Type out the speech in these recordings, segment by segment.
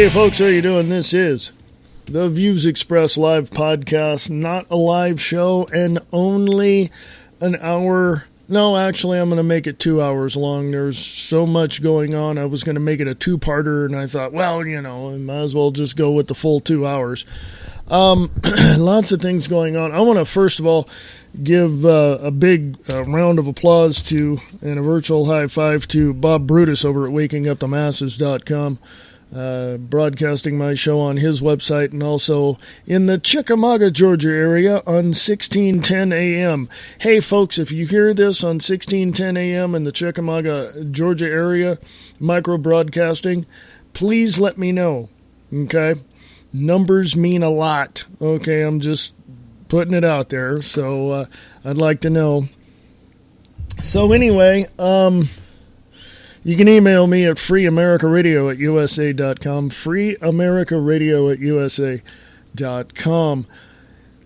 Hey folks, how you doing? This is the Views Express live podcast, not a live show, and only an hour. No, actually, I'm going to make it 2 hours long. There's so much going on. I was going to make it a two-parter, and I thought, well, I might as well just go with the full 2 hours. Lots of things going on. I want to, first of all, give a big round of applause to, and a virtual high five to Bob Brutus over at WakingUpTheMasses.com. Broadcasting my show on his website and also in the Chickamauga, Georgia area on 1610 AM. Hey folks, if you hear this on 1610 AM in the Chickamauga, Georgia area, micro broadcasting, please let me know. Okay? Numbers mean a lot. Okay, I'm just putting it out there, so I'd like to know. So anyway, you can email me at freeamericaradio@usa.com, freeamericaradio@usa.com.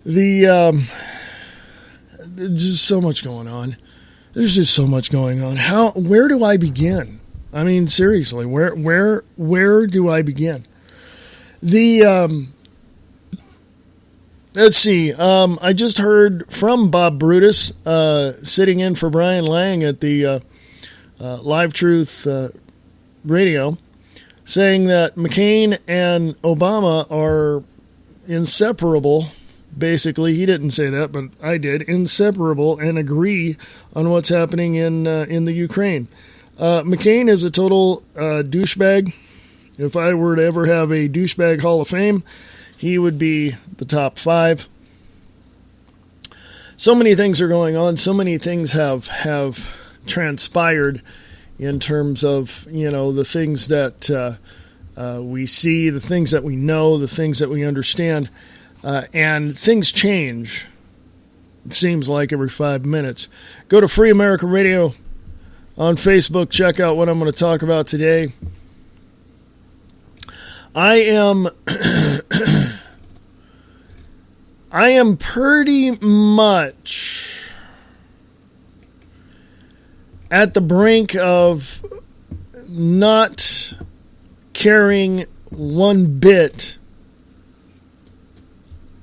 There's just so much going on. There's just so much going on. Where do I begin? I mean, seriously, where do I begin? Let's see. I just heard from Bob Brutus, sitting in for Brian Lang at the Live Truth Radio, saying that McCain and Obama are inseparable. Basically, he didn't say that, but I did. Inseparable, and agree on what's happening in the Ukraine. McCain is a total douchebag. If I were to ever have a douchebag Hall of Fame, he would be the top 5. So many things are going on. So many things have transpired in terms of, the things that we see, the things that we know, the things that we understand. And things change, it seems like, every 5 minutes. Go to Free America Radio on Facebook. Check out what I'm going to talk about today. I am pretty much at the brink of not caring one bit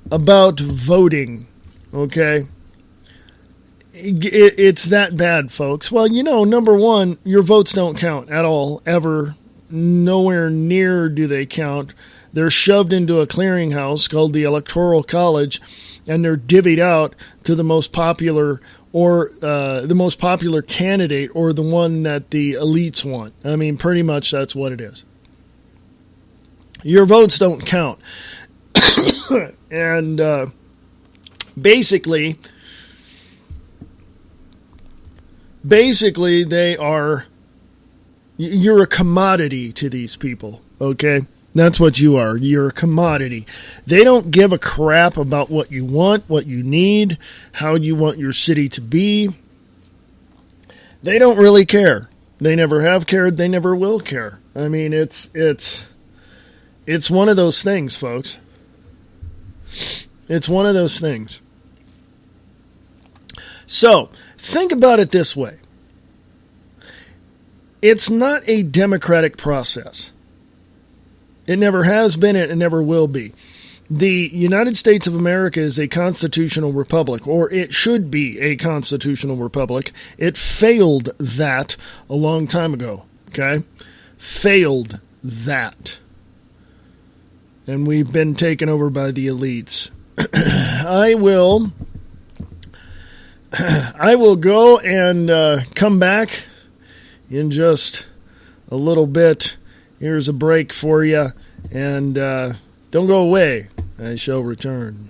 about voting, okay? It's that bad, folks. Well, number one, your votes don't count at all, ever. Nowhere near do they count. They're shoved into a clearinghouse called the Electoral College, and they're divvied out to the most popular or the most popular candidate, or the one that the elites want. I mean, pretty much that's what it is. Your votes don't count. And basically they are, you're a commodity to these people, okay? That's what you are. You're a commodity. They don't give a crap about what you want, what you need, how you want your city to be. They don't really care. They never have cared. They never will care. I mean, it's one of those things, folks. It's one of those things. So, think about it this way. It's not a democratic process. It never has been, it never will be. The United States of America is a constitutional republic, or it should be a constitutional republic. It failed that a long time ago, okay? Failed that. And we've been taken over by the elites. I will go and come back in just a little bit. Here's a break for you, and don't go away. I shall return.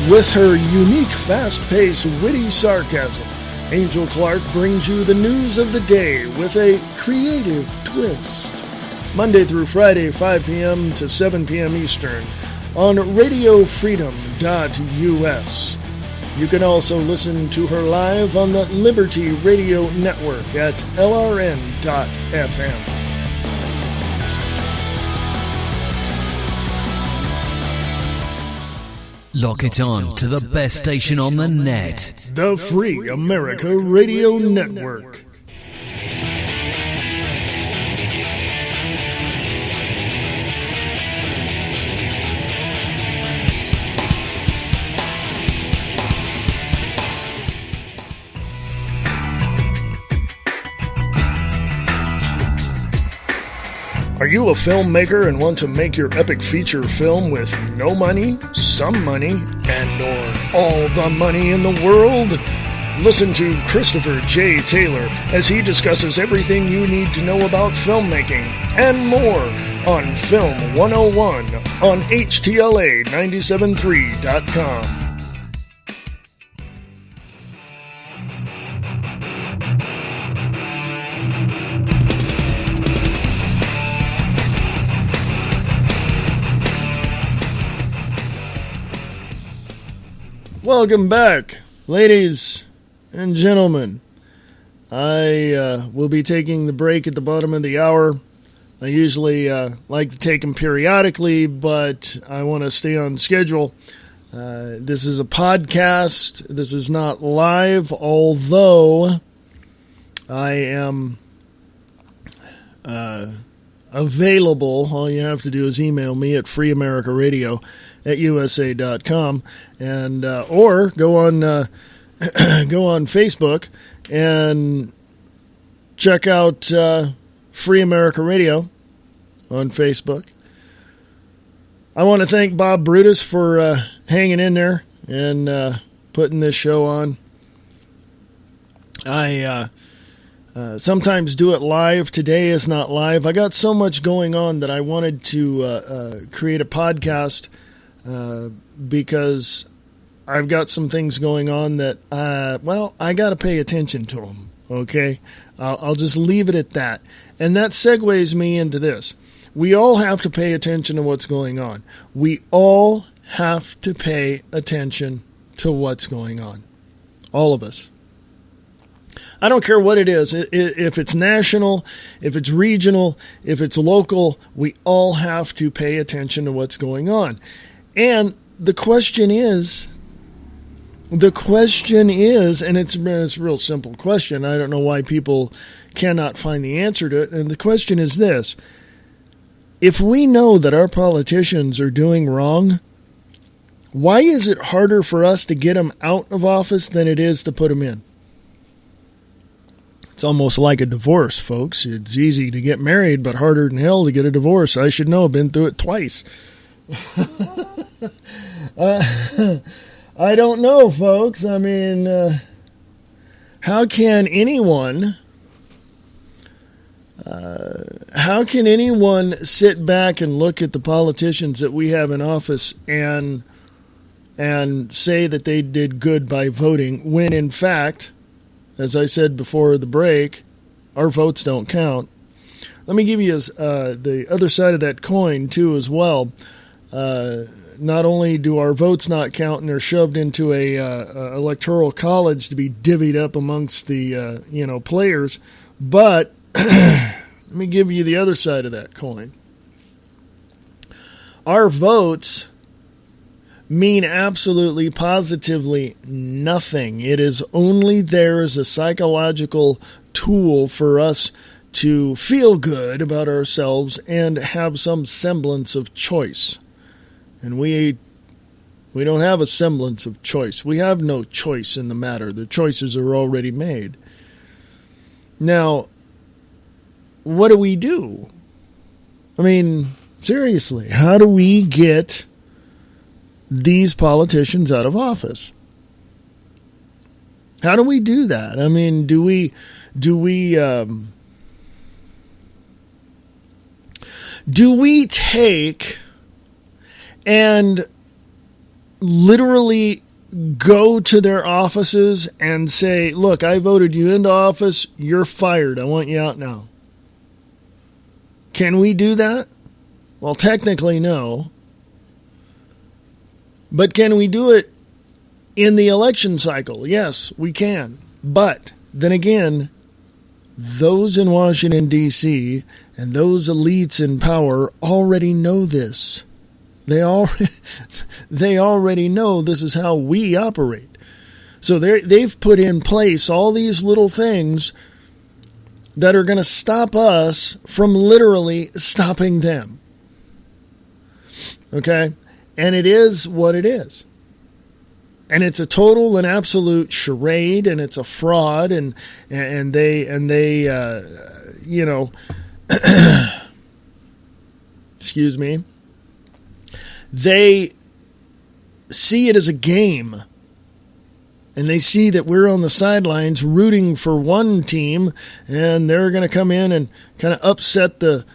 With her unique, fast-paced, witty sarcasm, Angel Clark brings you the news of the day with a creative twist. Monday through Friday, 5 p.m. to 7 p.m. Eastern on radiofreedom.us. You can also listen to her live on the Liberty Radio Network at lrn.fm. Lock it on to the best station on the net. The Free America Radio Network. Are you a filmmaker and want to make your epic feature film with no money, some money, and/or all the money in the world? Listen to Christopher J. Taylor as he discusses everything you need to know about filmmaking and more on Film 101 on HTLA973.com. Welcome back, ladies and gentlemen. I will be taking the break at the bottom of the hour. I usually like to take them periodically, but I want to stay on schedule. This is a podcast. This is not live, although I am available. All you have to do is email me at freeamericaradio@usa.com and or go on go on Facebook and check out Free America Radio on Facebook. I want to thank Bob Brutus for hanging in there and putting this show on. I sometimes do it live. Today is not live. I got so much going on that I wanted to create a podcast because I've got some things going on that, I got to pay attention to them, okay? I'll just leave it at that. And that segues me into this. We all have to pay attention to what's going on. We all have to pay attention to what's going on. All of us. I don't care what it is. If it's national, if it's regional, if it's local, we all have to pay attention to what's going on. And the question is, and it's a real simple question. I don't know why people cannot find the answer to it. And the question is this. If we know that our politicians are doing wrong, why is it harder for us to get them out of office than it is to put them in? It's almost like a divorce, folks. It's easy to get married, but harder than hell to get a divorce. I should know. I've been through it twice. I don't know, folks. I mean, how can anyone sit back and look at the politicians that we have in office and say that they did good by voting when, in fact, as I said before the break, our votes don't count? Let me give you the other side of that coin, too, as well. Not only do our votes not count and they're shoved into a electoral college to be divvied up amongst the players, but let me give you the other side of that coin. Our votes mean absolutely, positively nothing. It is only there as a psychological tool for us to feel good about ourselves and have some semblance of choice. And we don't have a semblance of choice. We have no choice in the matter. The choices are already made. Now, what do we do? I mean, seriously, how do we get these politicians out of office? How do we do that? I mean, do we take and literally go to their offices and say, look, I voted you into office. You're fired. I want you out now. Can we do that? Well, technically, no. But can we do it in the election cycle? Yes, we can. But then again, those in Washington, D.C., and those elites in power already know this. They already know this is how we operate. So they've put in place all these little things that are going to stop us from literally stopping them. Okay? And it is what it is. And it's a total and absolute charade, and it's a fraud, and they excuse me, they see it as a game, and they see that we're on the sidelines rooting for one team, and they're going to come in and kind of upset the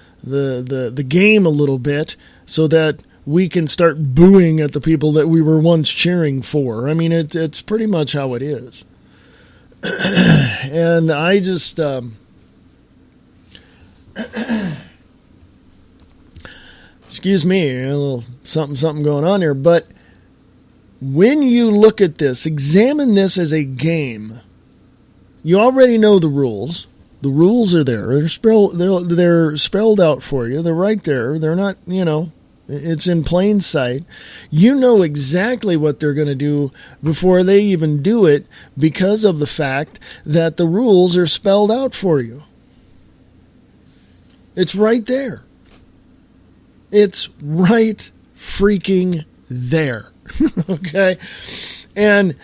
game a little bit so that we can start booing at the people that we were once cheering for. I mean, it's pretty much how it is. And I just... excuse me, a little something going on here. But when you look at this, examine this as a game. You already know the rules. The rules are there. They're spelled out for you. They're right there. They're not, it's in plain sight. You know exactly what they're going to do before they even do it because of the fact that the rules are spelled out for you. It's right there. It's right freaking there. Okay? And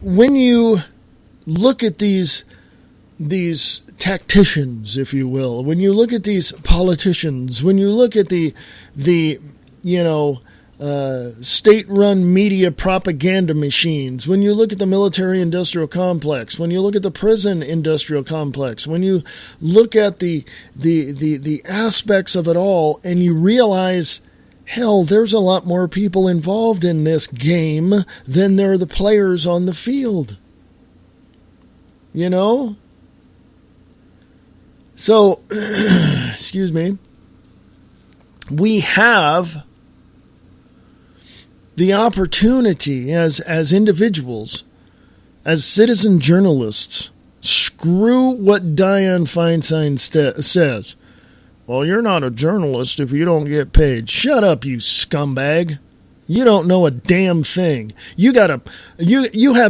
when you look at these tacticians, if you will, when you look at these politicians, when you look at the state-run media propaganda machines, when you look at the military-industrial complex, when you look at the prison-industrial complex, when you look at the aspects of it all, and you realize, hell, there's a lot more people involved in this game than there are the players on the field. So, excuse me, we have the opportunity as individuals, as citizen journalists, screw what Dianne Feinstein says. Well, you're not a journalist if you don't get paid. Shut up, you scumbag. You don't know a damn thing. You have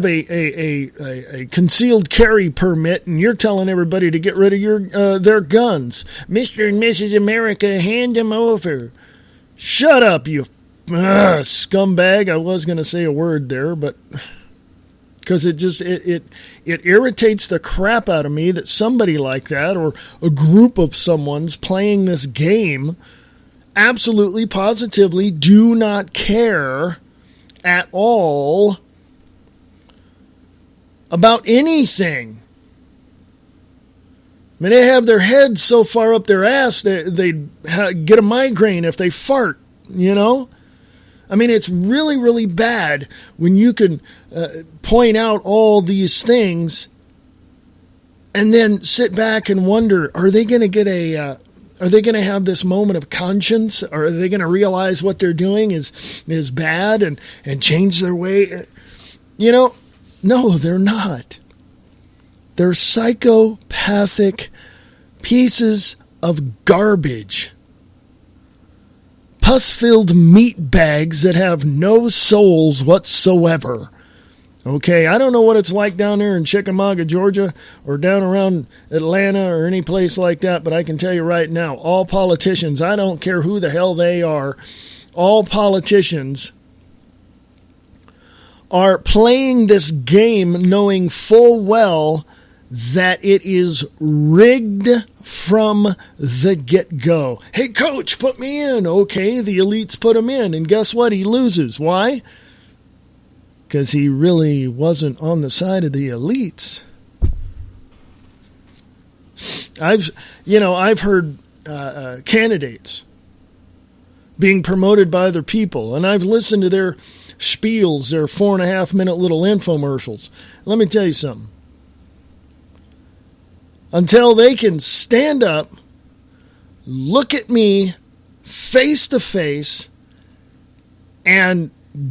a concealed carry permit, and you're telling everybody to get rid of their guns. Mr. and Mrs. America, hand them over. Shut up, you scumbag. I was going to say a word there, but because it irritates the crap out of me that somebody like that or a group of someone's playing this game absolutely, positively do not care at all about anything. I mean, they have their heads so far up their ass that they get a migraine if they fart, I mean, it's really, really bad when you can point out all these things and then sit back and wonder, are they going to get are they going to have this moment of conscience? Or are they going to realize what they're doing is bad and change their way? No, they're not. They're psychopathic pieces of garbage. Pus-filled meat bags that have no souls whatsoever. Okay, I don't know what it's like down there in Chickamauga, Georgia, or down around Atlanta or any place like that, but I can tell you right now, all politicians, I don't care who the hell they are, all politicians are playing this game knowing full well that it is rigged from the get-go. Hey, coach, put me in. Okay, the elites put him in, and guess what? He loses. Why? Because he really wasn't on the side of the elites. I've heard candidates being promoted by other people, and I've listened to spiels, their 4.5-minute little infomercials. Let me tell you something. Until they can stand up, look at me face to face, and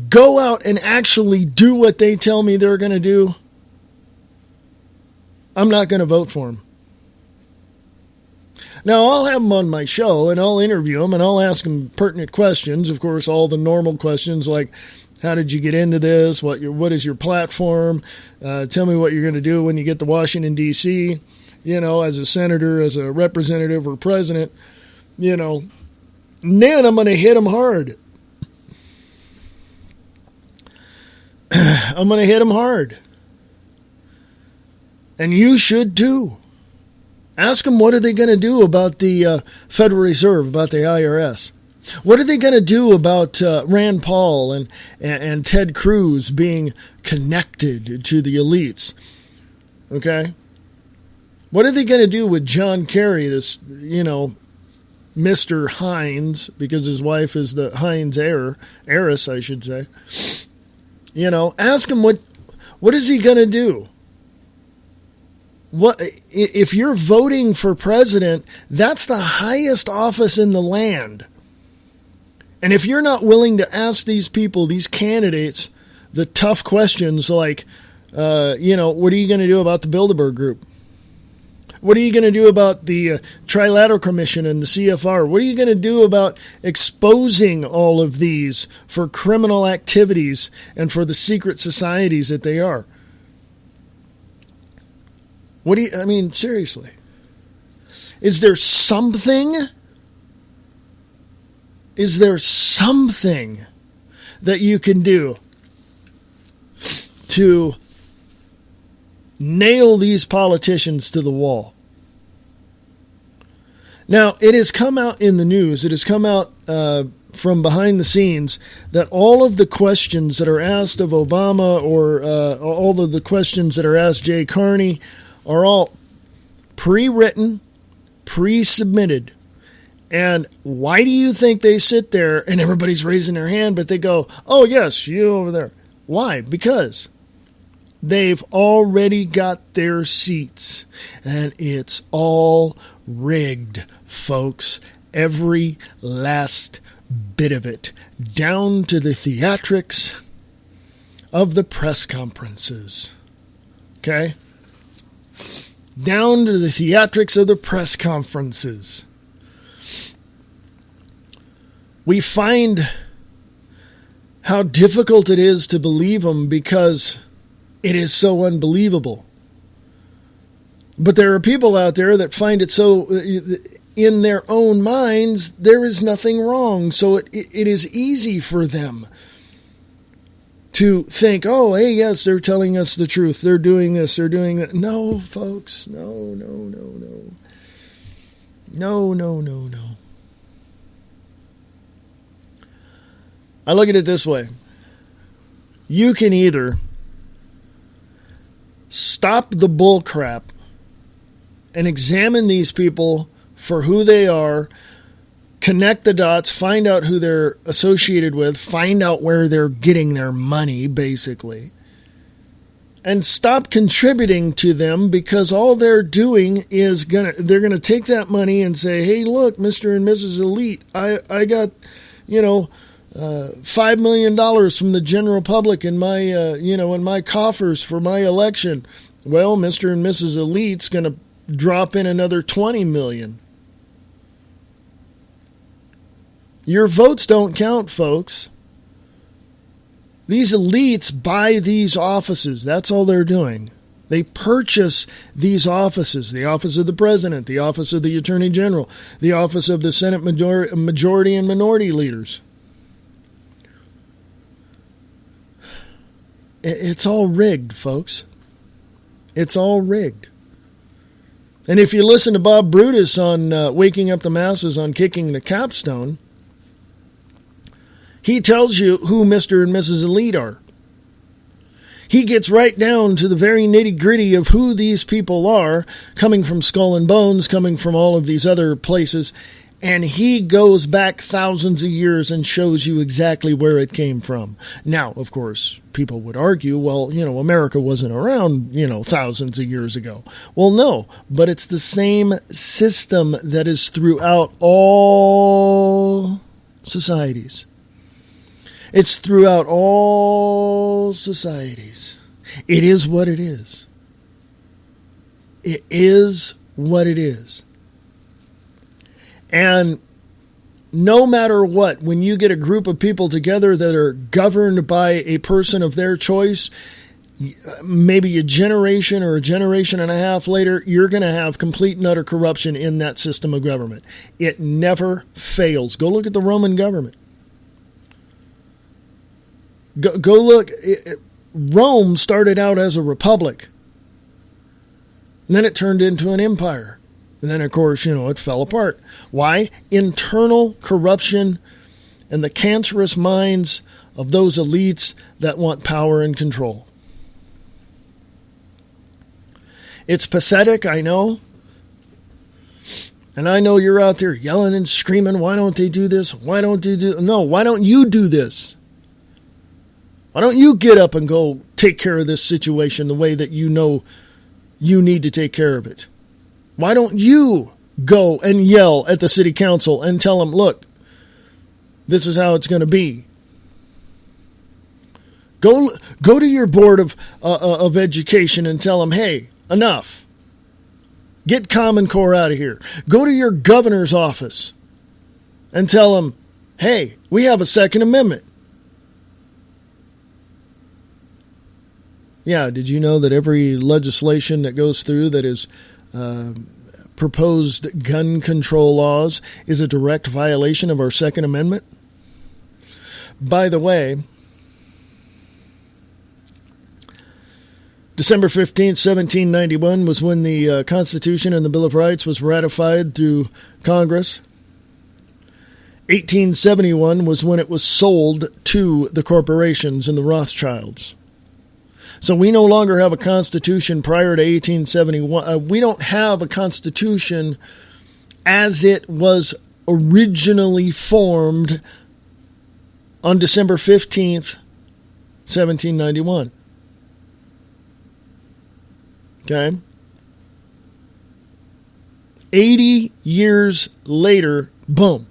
go out and actually do what they tell me they're going to do, I'm not going to vote for them. Now, I'll have them on my show, and I'll interview them, and I'll ask them pertinent questions. Of course, all the normal questions like, how did you get into this? What is your platform? Tell me what you're going to do when you get to Washington, D.C., as a senator, as a representative, or president, And then I'm going to hit them hard. I'm going to hit them hard. And you should too. Ask them what are they going to do about the Federal Reserve, about the IRS. What are they going to do about Rand Paul and Ted Cruz being connected to the elites? Okay? What are they going to do with John Kerry, this, Mr. Hines, because his wife is the Hines heiress, I should say. Ask him what is he going to do? What if you're voting for president, that's the highest office in the land. And if you're not willing to ask these people, these candidates, the tough questions like, what are you going to do about the Bilderberg Group? What are you going to do about the Trilateral Commission and the CFR? What are you going to do about exposing all of these for criminal activities and for the secret societies that they are? Seriously. Is there something that you can do to nail these politicians to the wall? Now, it has come out in the news, it has come out from behind the scenes that all of the questions that are asked of Obama or all of the questions that are asked Jay Carney are all pre-written, pre-submitted. And why do you think they sit there and everybody's raising their hand, but they go, oh, yes, you over there? Why? Because they've already got their seats, and it's all rigged, folks. Every last bit of it, down to the theatrics of the press conferences. Okay? Down to the theatrics of the press conferences. We find how difficult it is to believe them because it is so unbelievable. But there are people out there that find it so, in their own minds, there is nothing wrong. So it is easy for them to think, oh, hey, yes, they're telling us the truth. They're doing this, they're doing that. No, folks, no. I look at it this way. You can either stop the bull crap and examine these people for who they are, connect the dots, find out who they're associated with, find out where they're getting their money, basically, and stop contributing to them, because all they're doing is they're gonna take that money and say, hey, look, Mr. and Mrs. Elite, I got, $5 million from the general public in my, in my coffers for my election. Well, Mr. and Mrs. Elite's going to drop in another $20 million. Your votes don't count, folks. These elites buy these offices. That's all they're doing. They purchase these offices, the office of the president, the office of the attorney general, the office of the Senate majority and minority leaders. It's all rigged, folks. It's all rigged. And if you listen to Bob Brutus on Waking Up the Masses on Kicking the Capstone, he tells you who Mr. and Mrs. Elite are. He gets right down to the very nitty-gritty of who these people are, coming from Skull and Bones, coming from all of these other places, And he goes back thousands of years and shows you exactly where it came from. Now, of course, people would argue, well, America wasn't around, thousands of years ago. Well, no, but it's the same system that is throughout all societies. It's throughout all societies. It is what it is. It is what it is. And no matter what, when you get a group of people together that are governed by a person of their choice, maybe a generation or a generation and a half later, you're going to have complete and utter corruption in that system of government. It never fails. Go look at the Roman government. Go look. Rome started out as a republic. And then it turned into an empire. And then, of course, it fell apart. Why? Internal corruption and the cancerous minds of those elites that want power and control. It's pathetic, I know. And I know you're out there yelling and screaming, why don't they do this? Why don't they do... No, why don't you do this? Why don't you get up and go take care of this situation the way that you know you need to take care of it? Why don't you go and yell at the city council and tell them, look, this is how it's going to be? Go to your board of education and tell them, hey, enough. Get Common Core out of here. Go to your governor's office and tell them, hey, we have a Second Amendment. Yeah, did you know that every legislation that goes through that is proposed gun control laws is a direct violation of our Second Amendment? By the way, December 15th, 1791 was when the Constitution and the Bill of Rights was ratified through Congress. 1871 was when it was sold to the corporations and the Rothschilds. So we no longer have a constitution prior to 1871. We don't have a constitution as it was originally formed on December 15th, 1791. Okay? 80 years later, boom.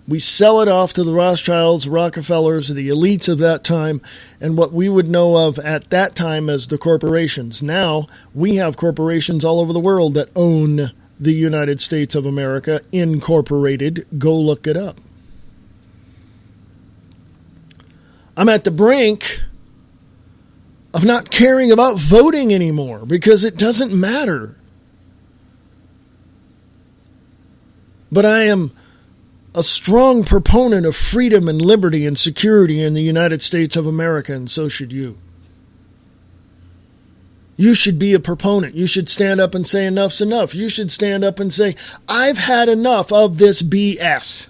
We sell it off to the Rothschilds, Rockefellers, the elites of that time, and what we would know of at that time as the corporations. Now, we have corporations all over the world that own the United States of America, Incorporated. Go look it up. I'm at the brink of not caring about voting anymore because it doesn't matter. But I am a strong proponent of freedom and liberty and security in the United States of America, and so should you. You should be a proponent. You should stand up and say enough's enough. You should stand up and say, I've had enough of this BS.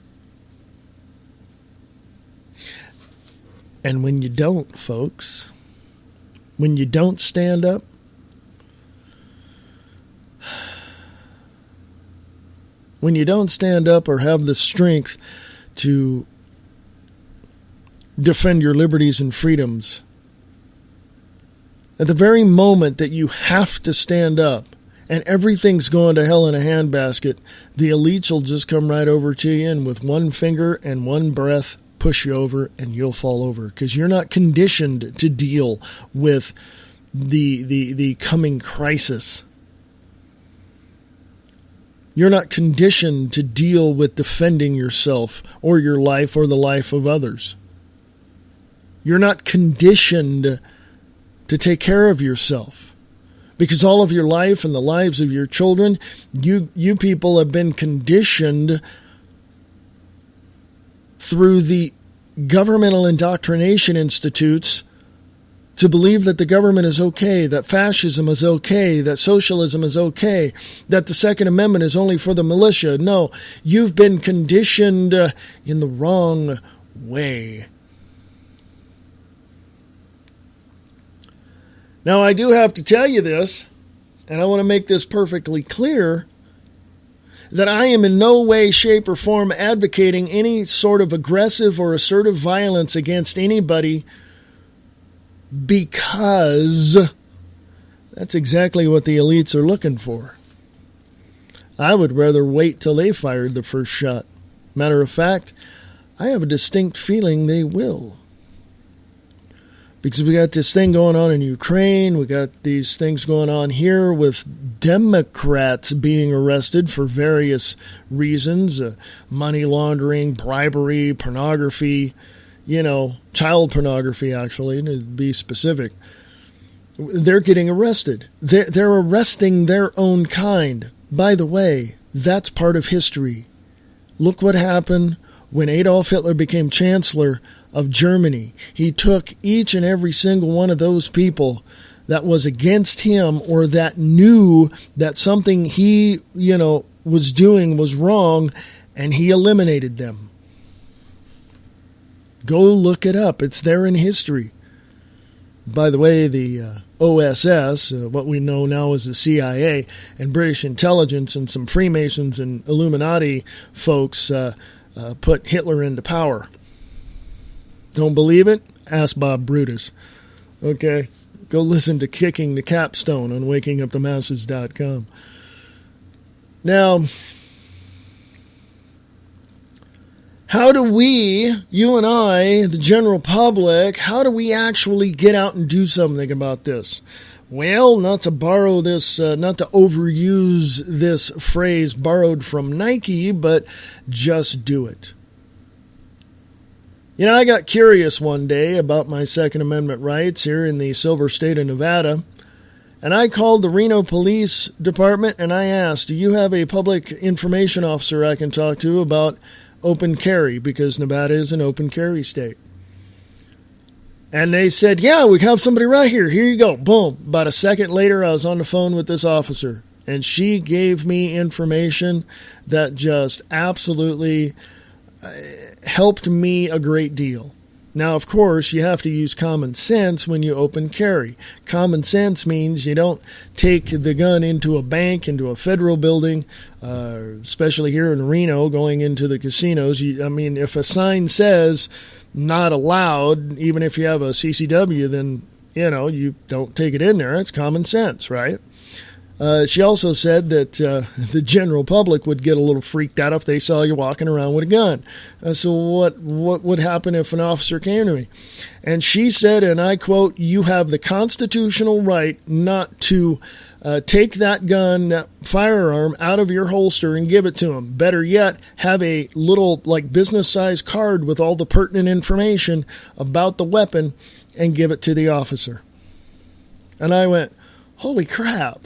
And when you don't, folks, when you don't stand up, when you don't stand up or have the strength to defend your liberties and freedoms, at the very moment that you have to stand up and everything's going to hell in a handbasket, the elites will just come right over to you and with one finger and one breath push you over and you'll fall over because you're not conditioned to deal with the coming crisis. You're not conditioned to deal with defending yourself or your life or the life of others. You're not conditioned to take care of yourself because all of your life and the lives of your children, you people have been conditioned through the governmental indoctrination institutes to believe that the government is okay, that fascism is okay, that socialism is okay, that the Second Amendment is only for the militia. No, you've been conditioned in the wrong way. Now, I do have to tell you this, and I want to make this perfectly clear, that I am in no way, shape, or form advocating any sort of aggressive or assertive violence against anybody, because that's exactly what the elites are looking for. I would rather wait till they fired the first shot. Matter of fact, I have a distinct feeling they will. Because we got this thing going on in Ukraine, we got these things going on here with Democrats being arrested for various reasons, money laundering, bribery, pornography, child pornography actually, to be specific. They're getting arrested. They're arresting their own kind. By the way, that's part of history. Look what happened when Adolf Hitler became Chancellor of Germany. He took each and every single one of those people that was against him or that knew that something he, was doing was wrong, and he eliminated them. Go look it up. It's there in history. By the way, the OSS, what we know now as the CIA, and British intelligence and some Freemasons and Illuminati folks put Hitler into power. Don't believe it? Ask Bob Brutus. Okay? Go listen to Kicking the Capstone on wakingupthemasses.com. Now, how do we, you and I, the general public, how do we actually get out and do something about this? Well, not to borrow this, not to overuse this phrase borrowed from Nike, but just do it. I got curious one day about my Second Amendment rights here in the silver state of Nevada, and I called the Reno Police Department and I asked, do you have a public information officer I can talk to about open carry, because Nevada is an open carry state? And they said, yeah, we have somebody right here. Here you go. Boom. About a second later, I was on the phone with this officer, and she gave me information that just absolutely helped me a great deal. Now, of course, you have to use common sense when you open carry. Common sense means you don't take the gun into a bank, into a federal building, especially here in Reno, going into the casinos. If a sign says not allowed, even if you have a CCW, then, you don't take it in there. It's common sense, right? She also said that the general public would get a little freaked out if they saw you walking around with a gun. So what would happen if an officer came to me? And she said, and I quote, "You have the constitutional right not to take that gun, that firearm, out of your holster and give it to him. Better yet, have a little business-sized card with all the pertinent information about the weapon and give it to the officer." And I went, holy crap.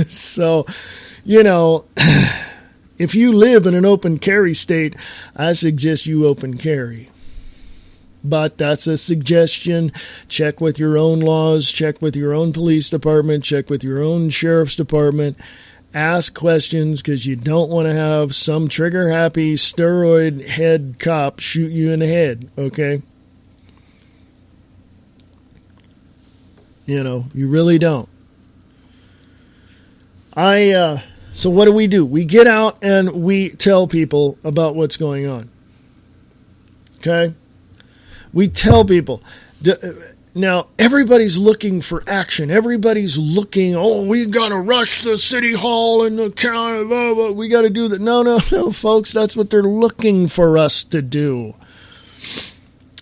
So, if you live in an open carry state, I suggest you open carry. But that's a suggestion. Check with your own laws, check with your own police department, check with your own sheriff's department. Ask questions, because you don't want to have some trigger-happy, steroid head cop shoot you in the head, okay? You really don't. So what do? We get out and we tell people about what's going on. Okay? We tell people. Now, everybody's looking for action. Everybody's looking, we got to rush the city hall and the county. We got to do that. No, folks. That's what they're looking for us to do.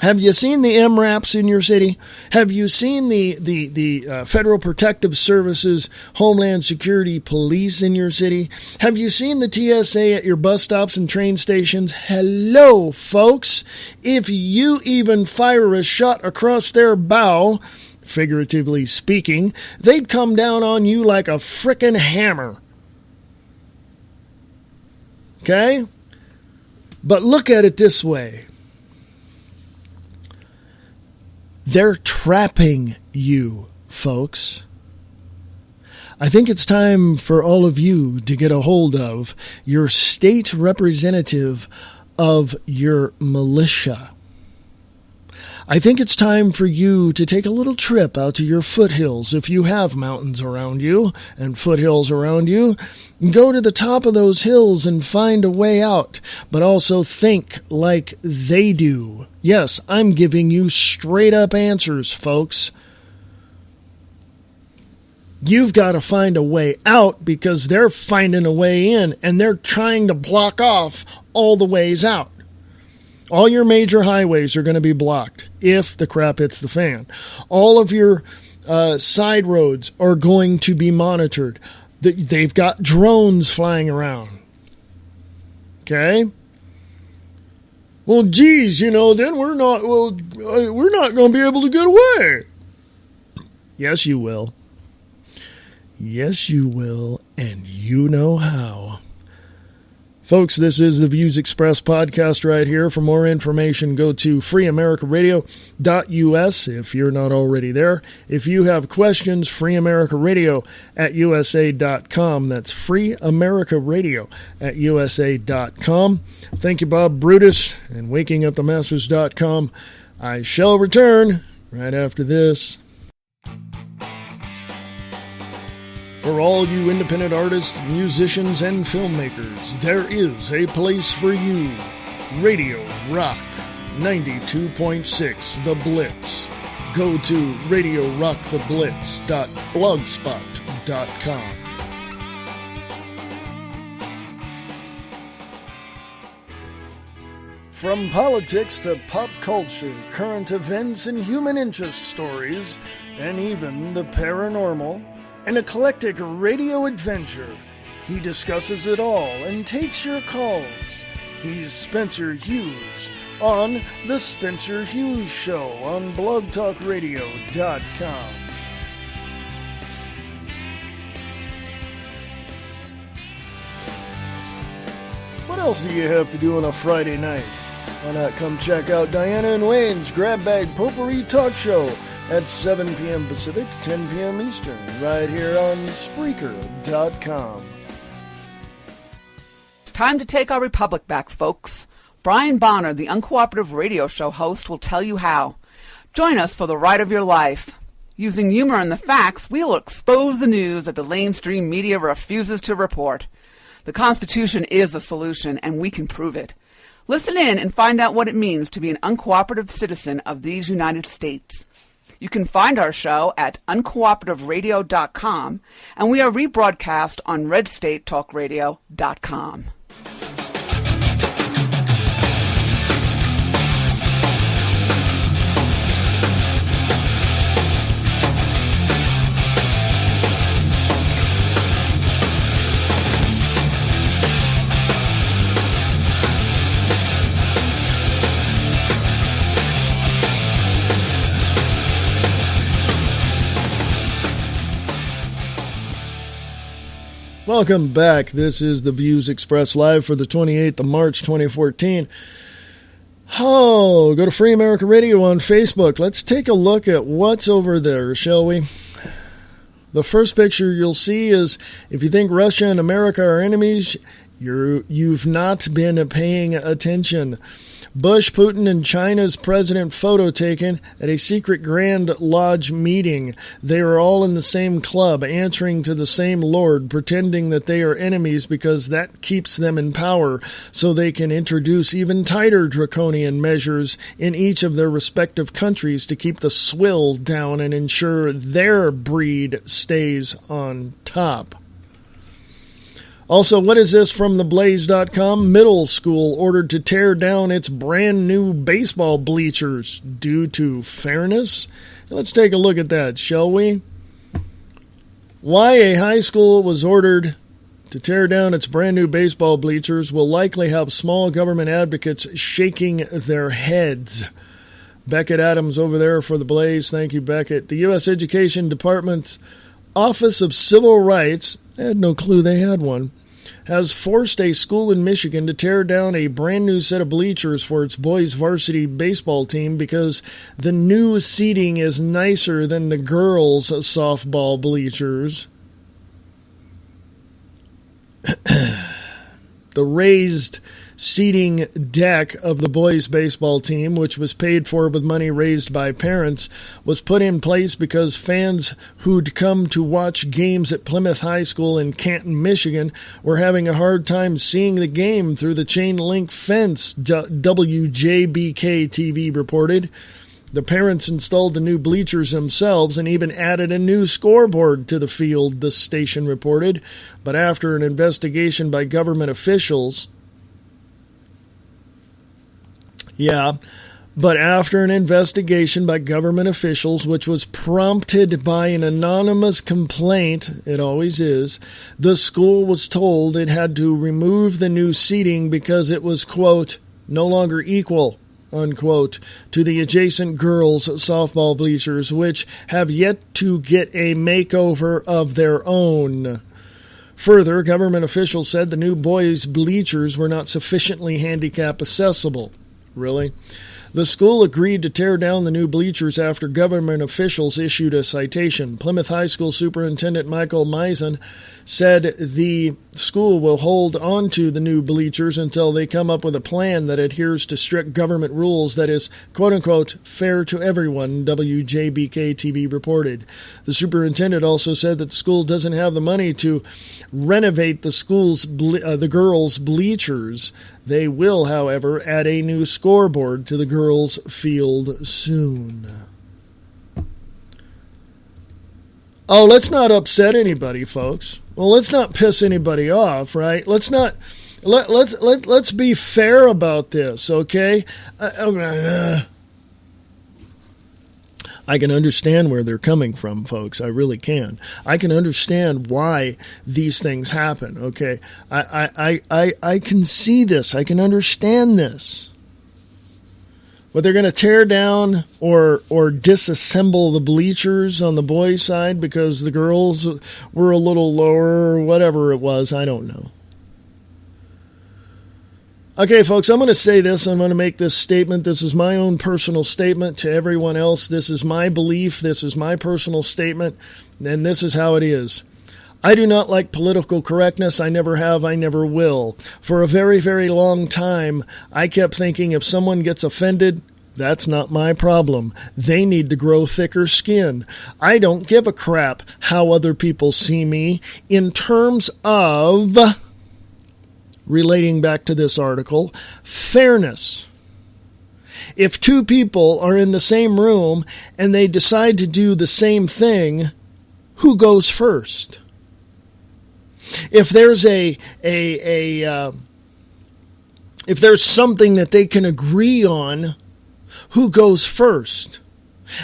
Have you seen the MRAPs in your city? Have you seen the Federal Protective Services, Homeland Security Police in your city? Have you seen the TSA at your bus stops and train stations? Hello, folks. If you even fire a shot across their bow, figuratively speaking, they'd come down on you like a frickin' hammer. Okay? But look at it this way. They're trapping you, folks. I think it's time for all of you to get a hold of your state representative of your militia. I think it's time for you to take a little trip out to your foothills if you have mountains around you and foothills around you. Go to the top of those hills and find a way out, but also think like they do. Yes, I'm giving you straight up answers, folks. You've got to find a way out because they're finding a way in and they're trying to block off all the ways out. All your major highways are going to be blocked if the crap hits the fan. All of your side roads are going to be monitored. They've got drones flying around. Okay? Well, geez, then we're not going to be able to get away. Yes, you will. Yes, you will, and you know how. Folks, this is the Views Express podcast right here. For more information, go to freeamericaradio.us if you're not already there. If you have questions, freeamericaradio@usa.com. That's freeamericaradio@usa.com. Thank you, Bob Brutus, and wakingupthemasses.com. I shall return right after this. For all you independent artists, musicians, and filmmakers, there is a place for you. Radio Rock 92.6 The Blitz. Go to radiorocktheblitz.blogspot.com. From politics to pop culture, current events and human interest stories, and even the paranormal, an eclectic radio adventure. He discusses it all and takes your calls. He's Spencer Hughes on The Spencer Hughes Show on blogtalkradio.com. What else do you have to do on a Friday night? Why not come check out Diana and Wayne's Grab Bag Potpourri Talk Show at 7 p.m. Pacific, 10 p.m. Eastern, right here on Spreaker.com. It's time to take our republic back, folks. Brian Bonner, the uncooperative radio show host, will tell you how. Join us for the ride of your life. Using humor and the facts, we will expose the news that the mainstream media refuses to report. The Constitution is the solution, and we can prove it. Listen in and find out what it means to be an uncooperative citizen of these United States. You can find our show at uncooperativerradio.com, and we are rebroadcast on redstatetalkradio.com. Welcome back. This is the Views Express live for the 28th of March, 2014. Oh, go to Free America Radio on Facebook. Let's take a look at what's over there, shall we? The first picture you'll see is, if you think Russia and America are enemies, you've not been paying attention. Bush, Putin, and China's president photo taken at a secret Grand Lodge meeting. They are all in the same club, answering to the same Lord, pretending that they are enemies because that keeps them in power, so they can introduce even tighter draconian measures in each of their respective countries to keep the swill down and ensure their breed stays on top. Also, what is this from theblaze.com? Middle school ordered to tear down its brand new baseball bleachers due to fairness? Let's take a look at that, shall we? Why a high school was ordered to tear down its brand new baseball bleachers will likely have small government advocates shaking their heads. Beckett Adams over there for the Blaze. Thank you, Beckett. The U.S. Education Department's Office of Civil Rights, I had no clue they had one, has forced a school in Michigan to tear down a brand new set of bleachers for its boys' varsity baseball team because the new seating is nicer than the girls' softball bleachers. The raised seating deck of the boys' baseball team, which was paid for with money raised by parents, was put in place because fans who'd come to watch games at Plymouth High School in Canton, Michigan, were having a hard time seeing the game through the chain-link fence, WJBK TV reported. The parents installed the new bleachers themselves and even added a new scoreboard to the field, the station reported. But after an investigation by government officials, which was prompted by an anonymous complaint, it always is, the school was told it had to remove the new seating because it was, quote, no longer equal, unquote, to the adjacent girls' softball bleachers, which have yet to get a makeover of their own. Further, government officials said the new boys' bleachers were not sufficiently handicap accessible. Really? The school agreed to tear down the new bleachers after government officials issued a citation. Plymouth High School Superintendent Michael Misen said the school will hold on to the new bleachers until they come up with a plan that adheres to strict government rules that is, quote-unquote, fair to everyone, WJBK-TV reported. The superintendent also said that the school doesn't have the money to renovate the girls' bleachers. They will, however, add a new scoreboard to the girls' field soon. Oh, let's not upset anybody, folks. Well, let's not piss anybody off, right? Let's be fair about this, okay? I can understand where they're coming from, folks. I really can. I can understand why these things happen, okay? I can see this. I can understand this. But they're going to tear down or disassemble the bleachers on the boys' side because the girls were a little lower or whatever it was. I don't know. Okay, folks, I'm going to say this. I'm going to make this statement. This is my own personal statement to everyone else. This is my belief. This is my personal statement. And this is how it is. I do not like political correctness. I never have. I never will. For a very, very long time, I kept thinking if someone gets offended, that's not my problem. They need to grow thicker skin. I don't give a crap how other people see me in terms of, relating back to this article, fairness. If two people are in the same room and they decide to do the same thing, who goes first? If there's if there's something that they can agree on, who goes first?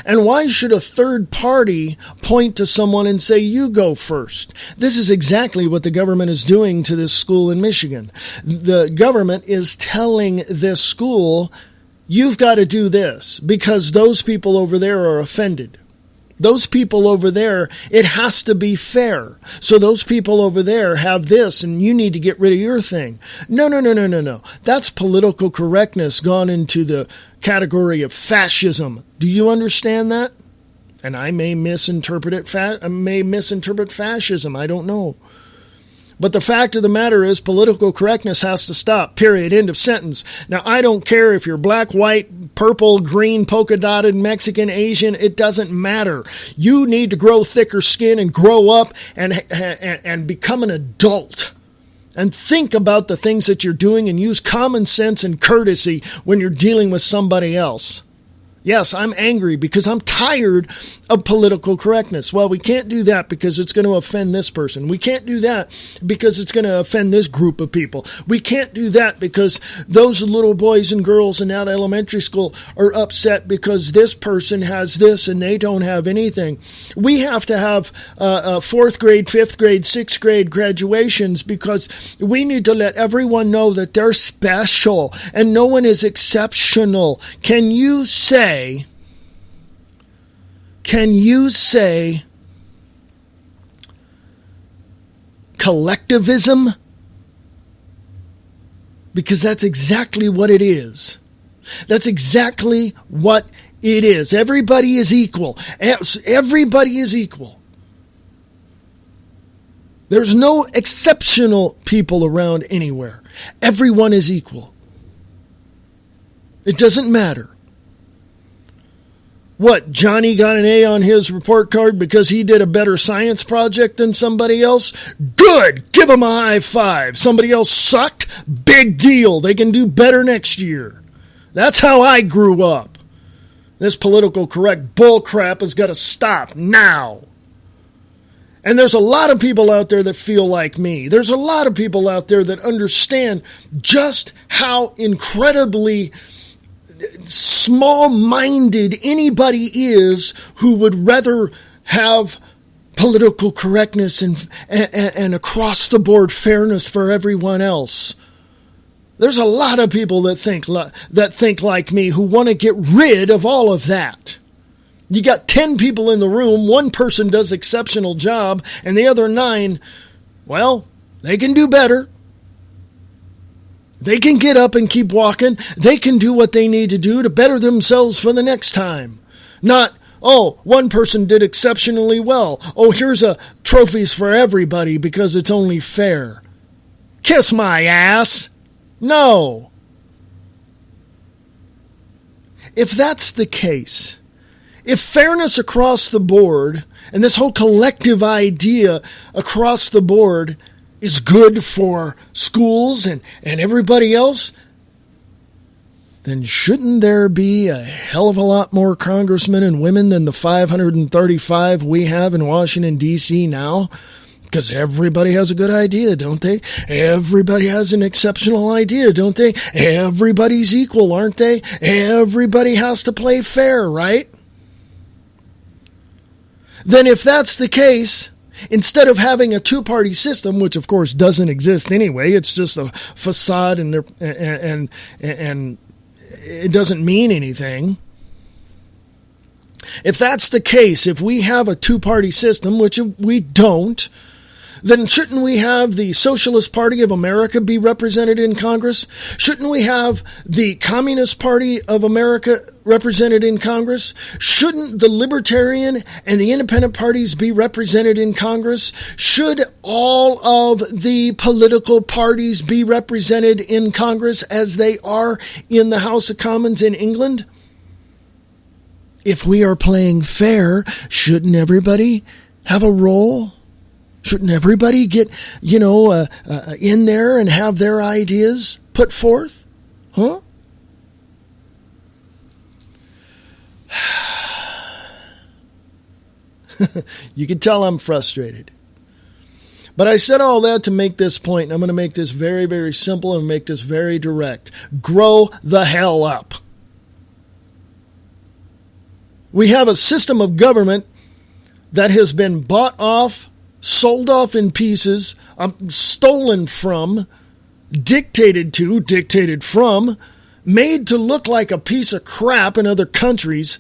And why should a third party point to someone and say, you go first? This is exactly what the government is doing to this school in Michigan. The government is telling this school, you've got to do this because those people over there are offended. Those people over there, it has to be fair. So those people over there have this and you need to get rid of your thing. No. That's political correctness gone into the category of fascism. Do you understand that? And I may misinterpret fascism. I don't know. But the fact of the matter is political correctness has to stop, period, end of sentence. Now, I don't care if you're black, white, purple, green, polka-dotted, Mexican, Asian, it doesn't matter. You need to grow thicker skin and grow up and become an adult. And think about the things that you're doing and use common sense and courtesy when you're dealing with somebody else. Yes, I'm angry because I'm tired of political correctness. Well, we can't do that because it's going to offend this person. We can't do that because it's going to offend this group of people. We can't do that because those little boys and girls in that elementary school are upset because this person has this and they don't have anything. We have to have 4th grade, 5th grade, 6th grade graduations because we need to let everyone know that they're special and no one is exceptional. Can you say collectivism? Because that's exactly what it is. That's exactly what it is. Everybody is equal. Everybody is equal. There's no exceptional people around anywhere. Everyone is equal. It doesn't matter. What, Johnny got an A on his report card because he did a better science project than somebody else? Good! Give him a high five. Somebody else sucked? Big deal. They can do better next year. That's how I grew up. This political correct bullcrap has got to stop now. And there's a lot of people out there that feel like me. There's a lot of people out there that understand just how incredibly small-minded anybody is who would rather have political correctness and across-the-board fairness for everyone else. There's a lot of people that think like me who want to get rid of all of that. You got 10 people in the room, one person does exceptional job, and the other 9, well, they can do better. They can get up and keep walking. They can do what they need to do to better themselves for the next time. Not, oh, one person did exceptionally well. Oh, here's trophies for everybody because it's only fair. Kiss my ass. No. If that's the case, if fairness across the board and this whole collective idea across the board is good for schools and everybody else, then shouldn't there be a hell of a lot more congressmen and women than the 535 we have in Washington, D.C. now? Because everybody has a good idea, don't they? Everybody has an exceptional idea, don't they? Everybody's equal, aren't they? Everybody has to play fair, right? Then if that's the case, instead of having a two-party system, which of course doesn't exist anyway, it's just a facade and it doesn't mean anything. If that's the case, if we have a two-party system, which we don't, then shouldn't we have the Socialist Party of America be represented in Congress? Shouldn't we have the Communist Party of America represented in Congress? Shouldn't the Libertarian and the Independent parties be represented in Congress? Should all of the political parties be represented in Congress as they are in the House of Commons in England? If we are playing fair, shouldn't everybody have a role? Shouldn't everybody get, in there and have their ideas put forth? Huh? You can tell I'm frustrated. But I said all that to make this point, and I'm going to make this very, very simple and make this very direct. Grow the hell up. We have a system of government that has been bought off, sold off in pieces, stolen from, dictated from, made to look like a piece of crap in other countries.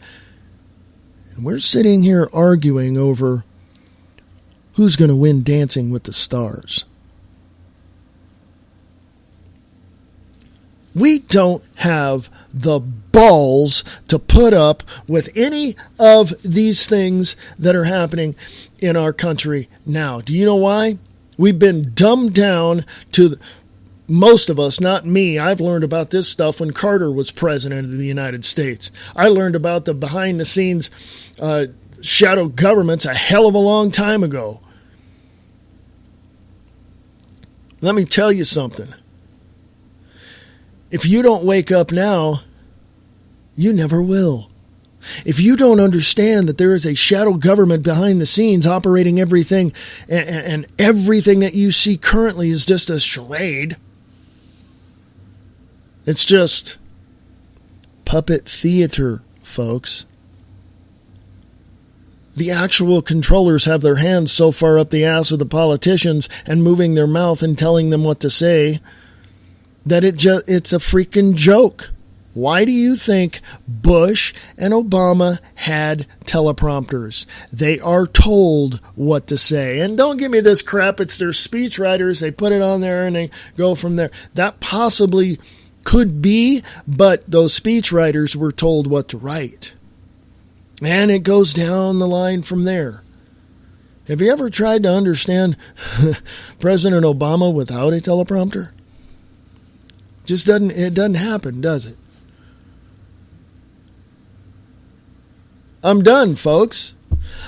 And we're sitting here arguing over who's going to win Dancing with the Stars. We don't have the balls to put up with any of these things that are happening in our country now. Do you know why? We've been dumbed down to most of us, not me. I've learned about this stuff when Carter was president of the United States. I learned about the behind-the-scenes shadow governments a hell of a long time ago. Let me tell you something. If you don't wake up now, you never will. If you don't understand that there is a shadow government behind the scenes operating everything, and everything that you see currently is just a charade, it's just puppet theater, folks. The actual controllers have their hands so far up the ass of the politicians and moving their mouth and telling them what to say that it's a freaking joke. Why do you think Bush and Obama had teleprompters? They are told what to say. And don't give me this crap. It's their speechwriters. They put it on there and they go from there. That possibly could be, but those speechwriters were told what to write. And it goes down the line from there. Have you ever tried to understand President Obama without a teleprompter? It doesn't happen, does it? I'm done, folks.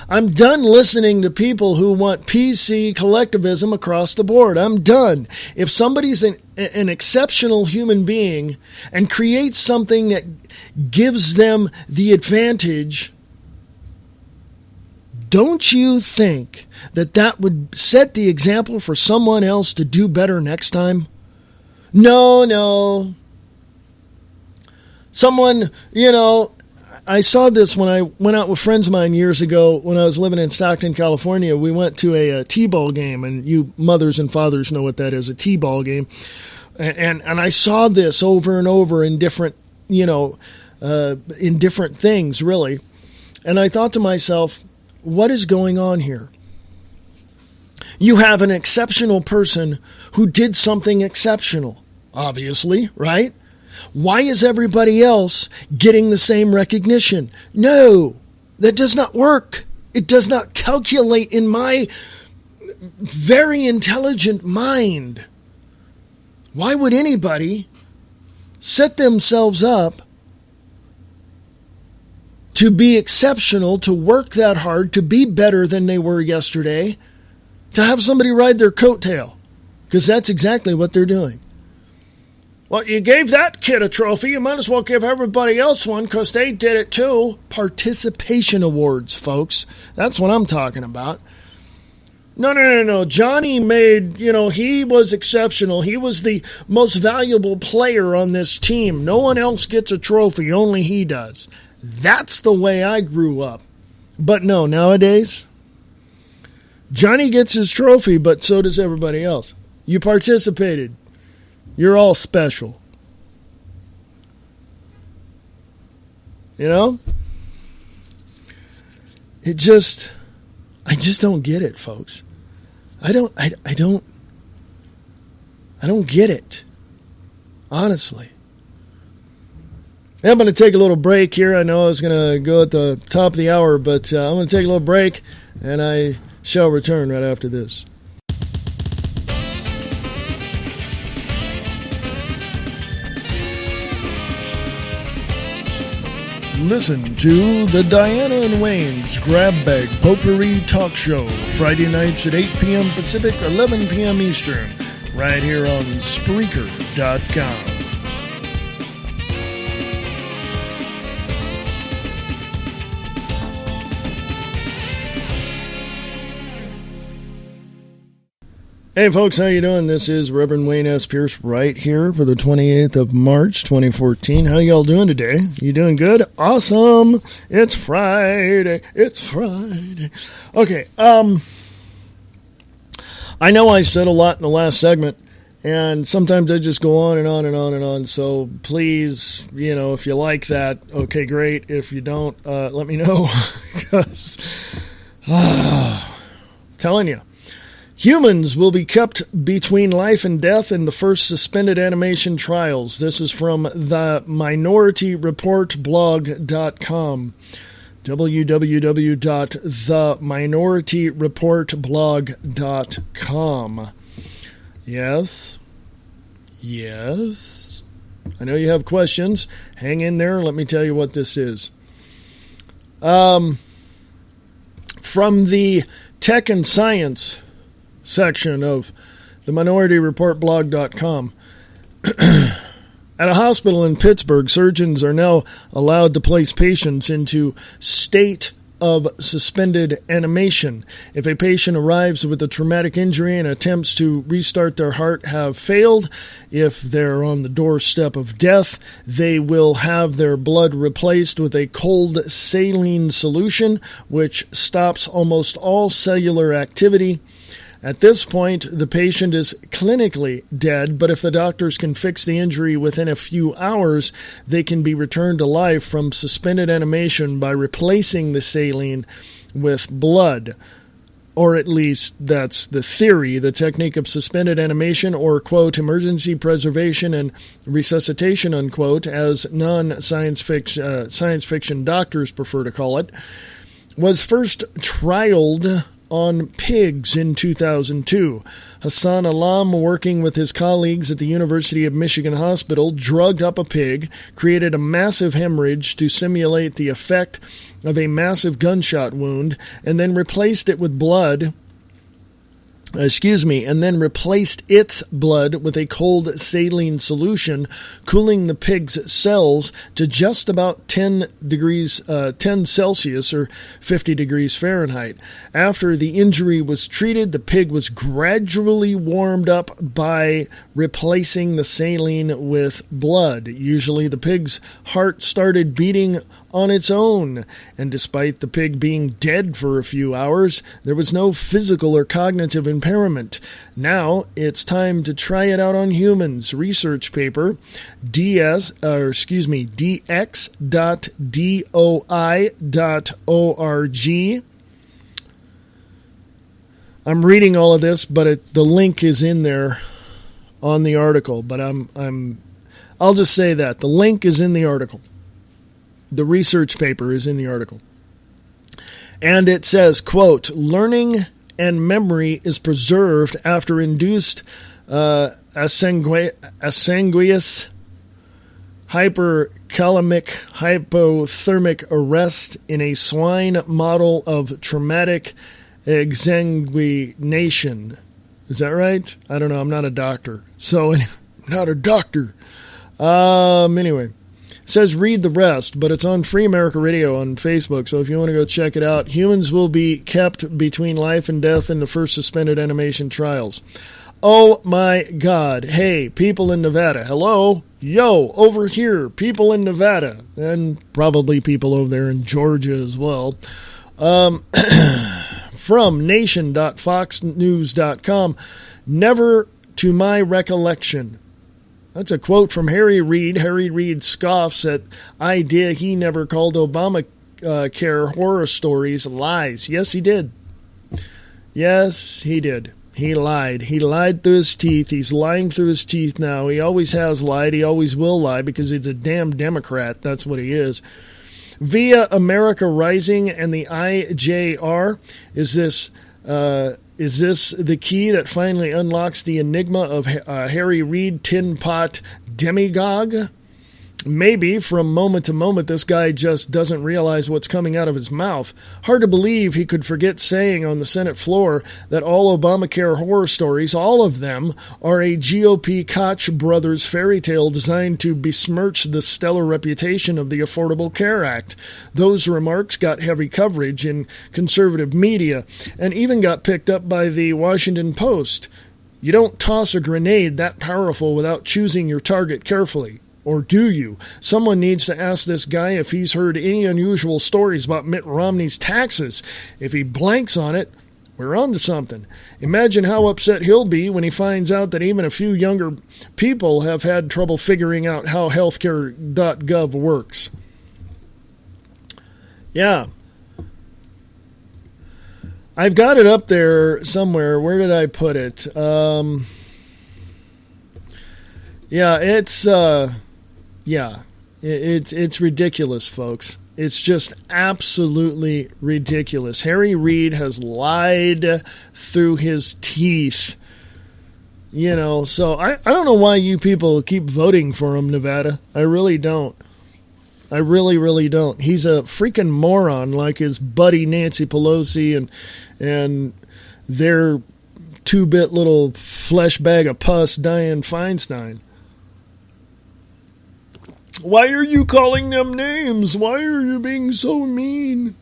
I'm done listening to people who want PC collectivism across the board. I'm done. If somebody's an exceptional human being and creates something that gives them the advantage, don't you think that would set the example for someone else to do better next time? No. Someone, I saw this when I went out with friends of mine years ago when I was living in Stockton, California. We went to a T-ball game, and you mothers and fathers know what that is, a T-ball game. And I saw this over and over in different, in different things, really. And I thought to myself, what is going on here? You have an exceptional person who did something exceptional, obviously, right? Why is everybody else getting the same recognition? No, that does not work. It does not calculate in my very intelligent mind. Why would anybody set themselves up to be exceptional, to work that hard, to be better than they were yesterday, to have somebody ride their coattail? Because that's exactly what they're doing. Well, you gave that kid a trophy. You might as well give everybody else one because they did it too. Participation awards, folks. That's what I'm talking about. No. Johnny made, he was exceptional. He was the most valuable player on this team. No one else gets a trophy. Only he does. That's the way I grew up. But no, nowadays, Johnny gets his trophy, but so does everybody else. You participated. You're all special. I just don't get it, folks. I don't get it. Honestly. I'm going to take a little break here. I know I was going to go at the top of the hour, but I'm going to take a little break, and I shall return right after this. Listen to the Diana and Wayne's Grab Bag Potpourri Talk Show, Friday nights at 8 p.m. Pacific, 11 p.m. Eastern, right here on Spreaker.com. Hey folks, how you doing? This is Reverend Wayne S. Pierce right here for the 28th of March, 2014. How y'all doing today? You doing good? Awesome! It's Friday. Okay, I know I said a lot in the last segment, and sometimes I just go on and on and on and on, so please, if you like that, okay, great. If you don't, let me know, because, telling you. Humans will be kept between life and death in the first suspended animation trials. This is from the minorityreportblog.com. www.thminorityreportblog.com. Yes. I know you have questions. Hang in there. Let me tell you what this is. From the Tech and Science section of the minorityreportblog.com. At a hospital in Pittsburgh, surgeons are now allowed to place patients into state of suspended animation. If a patient arrives with a traumatic injury and attempts to restart their heart have failed, if they're on the doorstep of death, they will have their blood replaced with a cold saline solution, which stops almost all cellular activity. At this point, the patient is clinically dead, but if the doctors can fix the injury within a few hours, they can be returned to life from suspended animation by replacing the saline with blood. Or at least that's the theory. The technique of suspended animation, or, quote, emergency preservation and resuscitation, unquote, as non-science fiction doctors prefer to call it, was first trialed on pigs in 2002. Hassan Alam, working with his colleagues at the University of Michigan Hospital, drugged up a pig, created a massive hemorrhage to simulate the effect of a massive gunshot wound, and then replaced its blood with a cold saline solution, cooling the pig's cells to just about 10 Celsius or 50 degrees Fahrenheit. After the injury was treated, the pig was gradually warmed up by replacing the saline with blood. Usually the pig's heart started beating on its own, and despite the pig being dead for a few hours, there was no physical or cognitive impairment. Now it's time to try it out on humans. Research paper dx.doi.org. I'm reading all of this, but the link is in there on the article. But I'll just say that the link is in the article. The research paper is in the article. And it says, quote, learning and memory is preserved after induced asanguious hyperkalemic hypothermic arrest in a swine model of traumatic exsanguination. Is that right? I don't know. I'm not a doctor. So, not a doctor. Anyway. It says read the rest, but it's on Free America Radio on Facebook, so if you want to go check it out. Humans will be kept between life and death in the first suspended animation trials. Oh my God. Hey, people in Nevada. Hello? Yo, over here, people in Nevada. And probably people over there in Georgia as well. From nation.foxnews.com. Never to my recollection. That's a quote from Harry Reid. Harry Reid scoffs at idea he never called Obamacare horror stories lies. Yes, he did. Yes, he did. He lied. He lied through his teeth. He's lying through his teeth now. He always has lied. He always will lie because he's a damn Democrat. That's what he is. Via America Rising and the IJR, is this the key that finally unlocks the enigma of Harry Reid tin pot demagogue? Maybe from moment to moment this guy just doesn't realize what's coming out of his mouth. Hard to believe he could forget saying on the Senate floor that all Obamacare horror stories, all of them, are a GOP Koch brothers fairy tale designed to besmirch the stellar reputation of the Affordable Care Act. Those remarks got heavy coverage in conservative media and even got picked up by the Washington Post. You don't toss a grenade that powerful without choosing your target carefully. Or do you? Someone needs to ask this guy if he's heard any unusual stories about Mitt Romney's taxes. If he blanks on it, we're on to something. Imagine how upset he'll be when he finds out that even a few younger people have had trouble figuring out how healthcare.gov works. Yeah. I've got it up there somewhere. Where did I put it? It's ridiculous, folks. It's just absolutely ridiculous. Harry Reid has lied through his teeth. So I don't know why you people keep voting for him, Nevada. I really don't. I really, really don't. He's a freaking moron like his buddy Nancy Pelosi and their two-bit little flesh bag of pus Dianne Feinstein. Why are you calling them names? Why are you being so mean?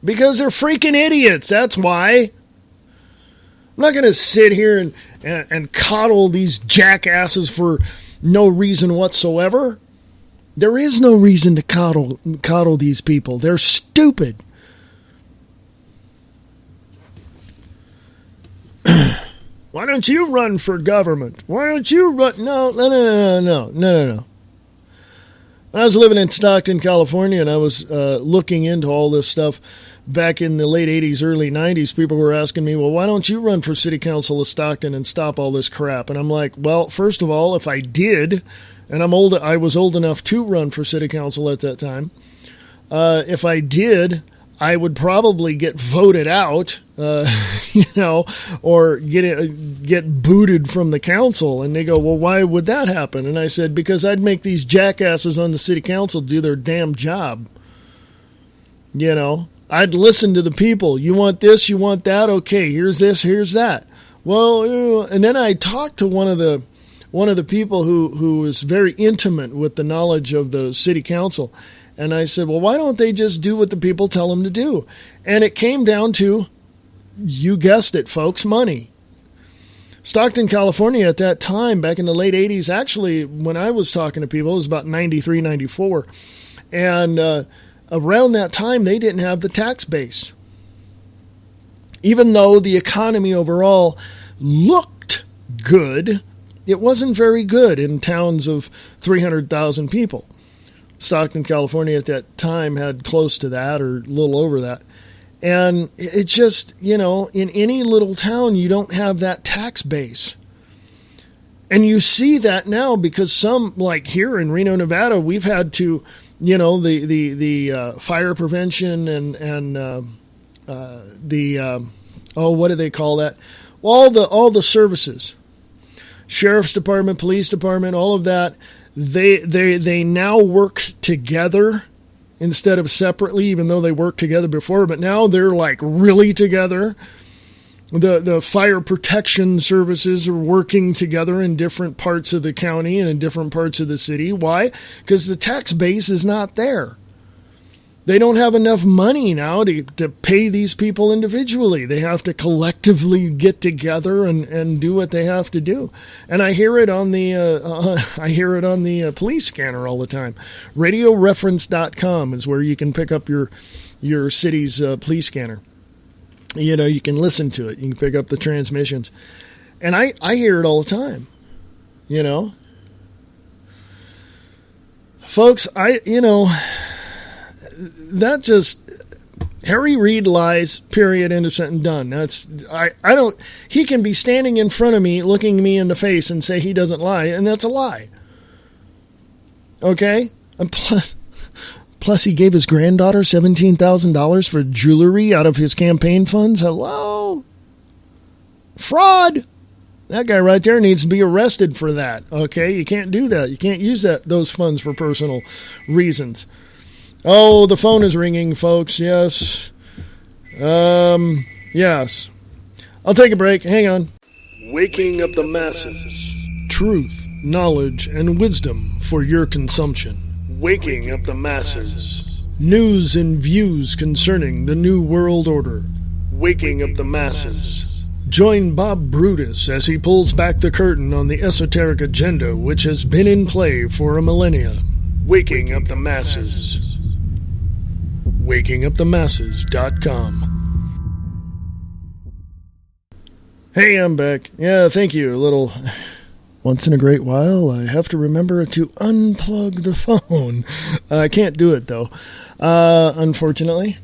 Because they're freaking idiots, that's why. I'm not going to sit here and coddle these jackasses for no reason whatsoever. There is no reason to coddle these people. They're stupid. Why don't you run for government? Why don't you run? No. When I was living in Stockton, California, and I was looking into all this stuff back in the late 80s, early 90s, people were asking me, well, why don't you run for city council of Stockton and stop all this crap? And I'm like, well, first of all, if I did, and I was old enough to run for city council at that time, if I did, I would probably get voted out, or get booted from the council. And they go, well, why would that happen? And I said, because I'd make these jackasses on the city council do their damn job. I'd listen to the people. You want this, you want that? Okay, here's this, here's that. Well, and then I talked to one of the people who is very intimate with the knowledge of the city council. And I said, well, why don't they just do what the people tell them to do? And it came down to, you guessed it, folks, money. Stockton, California at that time, back in the late 80s, actually, when I was talking to people, it was about 93, 94. And around that time, they didn't have the tax base. Even though the economy overall looked good, it wasn't very good in towns of 300,000 people. Stockton, California at that time had close to that or a little over that. And it's just, in any little town, you don't have that tax base. And you see that now because some, like here in Reno, Nevada, we've had to, the fire prevention and what do they call that? All the services, sheriff's department, police department, all of that. They now work together instead of separately, even though they worked together before. But now they're like really together. The fire protection services are working together in different parts of the county and in different parts of the city. Why? Because the tax base is not there. They don't have enough money now to pay these people individually. They have to collectively get together and do what they have to do. And I hear it on the police scanner all the time. RadioReference.com is where you can pick up your city's police scanner. You can listen to it. You can pick up the transmissions. And I hear it all the time. Folks, that just, Harry Reid lies, period, end of sentence, done. He can be standing in front of me, looking me in the face and say he doesn't lie, and that's a lie. Okay? And plus he gave his granddaughter $17,000 for jewelry out of his campaign funds. Hello? Fraud! That guy right there needs to be arrested for that. Okay? You can't do that. You can't use those funds for personal reasons. Oh, the phone is ringing, folks. Yes. Yes. I'll take a break. Hang on. Waking up the masses. Truth, knowledge, and wisdom for your consumption. Waking up the masses. News and views concerning the New World Order. Waking up the masses. Join Bob Brutus as he pulls back the curtain on the esoteric agenda which has been in play for a millennia. Waking up the masses. WakingUpTheMasses.com. Hey, I'm back. Yeah, thank you. A little once in a great while, I have to remember to unplug the phone. I can't do it, though, unfortunately.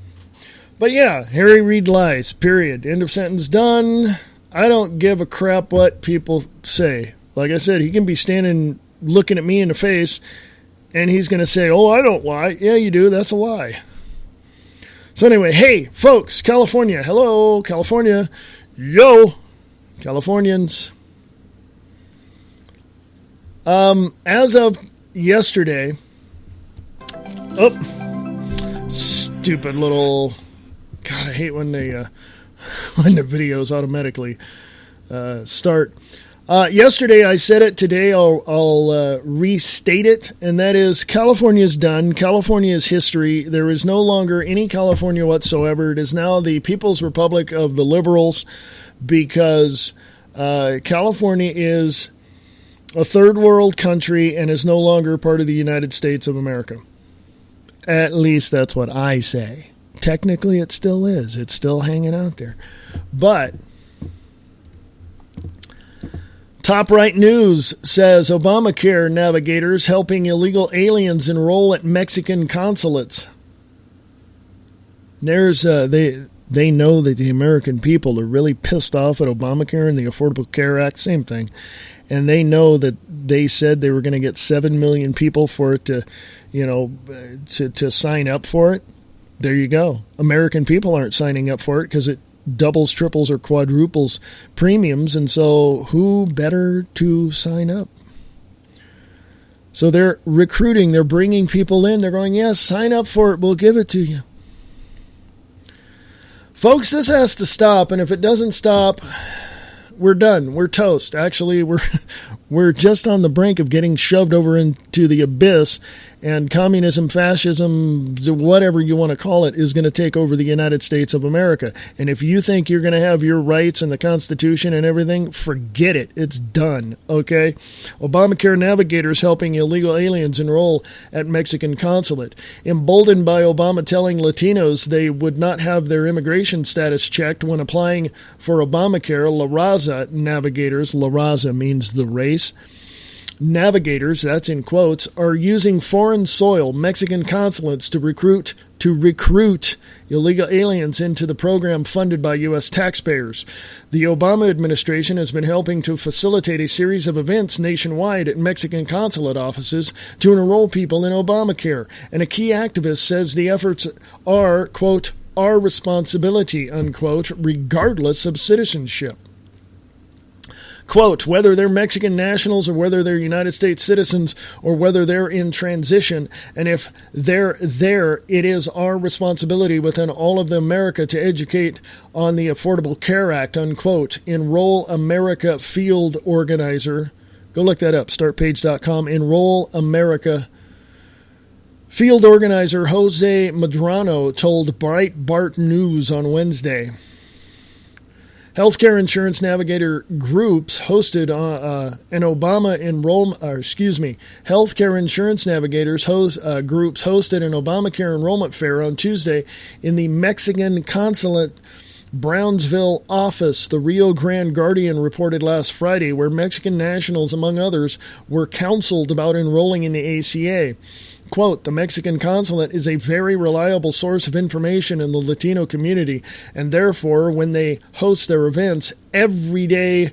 But yeah, Harry Reid lies, period. End of sentence, done. I don't give a crap what people say. Like I said, he can be standing looking at me in the face, and he's going to say, oh, I don't lie. Yeah, you do. That's a lie. So anyway, hey, folks, California. Hello, California. Yo, Californians. As of yesterday, stupid little, God, I hate when the videos automatically start. Yesterday I said it. Today I'll restate it, and that is California's done. California is history. There is no longer any California whatsoever. It is now the People's Republic of the Liberals, because California is a third world country and is no longer part of the United States of America. At least that's what I say. Technically it still is. It's still hanging out there. But Top Right News says Obamacare navigators helping illegal aliens enroll at Mexican consulates. There's they know that the American people are really pissed off at Obamacare and the Affordable Care Act, same thing. And they know that they said they were going to get 7 million people for it to sign up for it. There you go. American people aren't signing up for it because it doubles, triples, or quadruples premiums, and so who better to sign up? So they're recruiting, they're bringing people in, they're going, yes, sign up for it, we'll give it to you. Folks, this has to stop, and if it doesn't stop, we're done. We're toast. Actually, we're just on the brink of getting shoved over into the abyss, and communism, fascism, whatever you want to call it, is going to take over the United States of America. And if you think you're going to have your rights and the Constitution and everything, forget it. It's done, okay? Obamacare navigators helping illegal aliens enroll at Mexican consulate. Emboldened by Obama telling Latinos they would not have their immigration status checked when applying for Obamacare, La Raza navigators, La Raza means the race, navigators, that's in quotes, are using foreign soil, Mexican consulates, to recruit illegal aliens into the program funded by U.S. taxpayers. The Obama administration has been helping to facilitate a series of events nationwide at Mexican consulate offices to enroll people in Obamacare, and a key activist says the efforts are, quote, our responsibility, unquote, regardless of citizenship. Quote, whether they're Mexican nationals or whether they're United States citizens or whether they're in transition, and if they're there, it is our responsibility within all of America to educate on the Affordable Care Act, unquote. Enroll America field organizer. Go look that up, startpage.com. Enroll America field organizer Jose Medrano told Breitbart News on Wednesday. Healthcare insurance navigator groups hosted an Obama enrollment, healthcare insurance navigators groups hosted an Obamacare enrollment fair on Tuesday in the Mexican consulate Brownsville office, the Rio Grande Guardian reported last Friday, where Mexican nationals, among others, were counseled about enrolling in the ACA. Quote, the Mexican consulate is a very reliable source of information in the Latino community, and therefore, when they host their events yesterday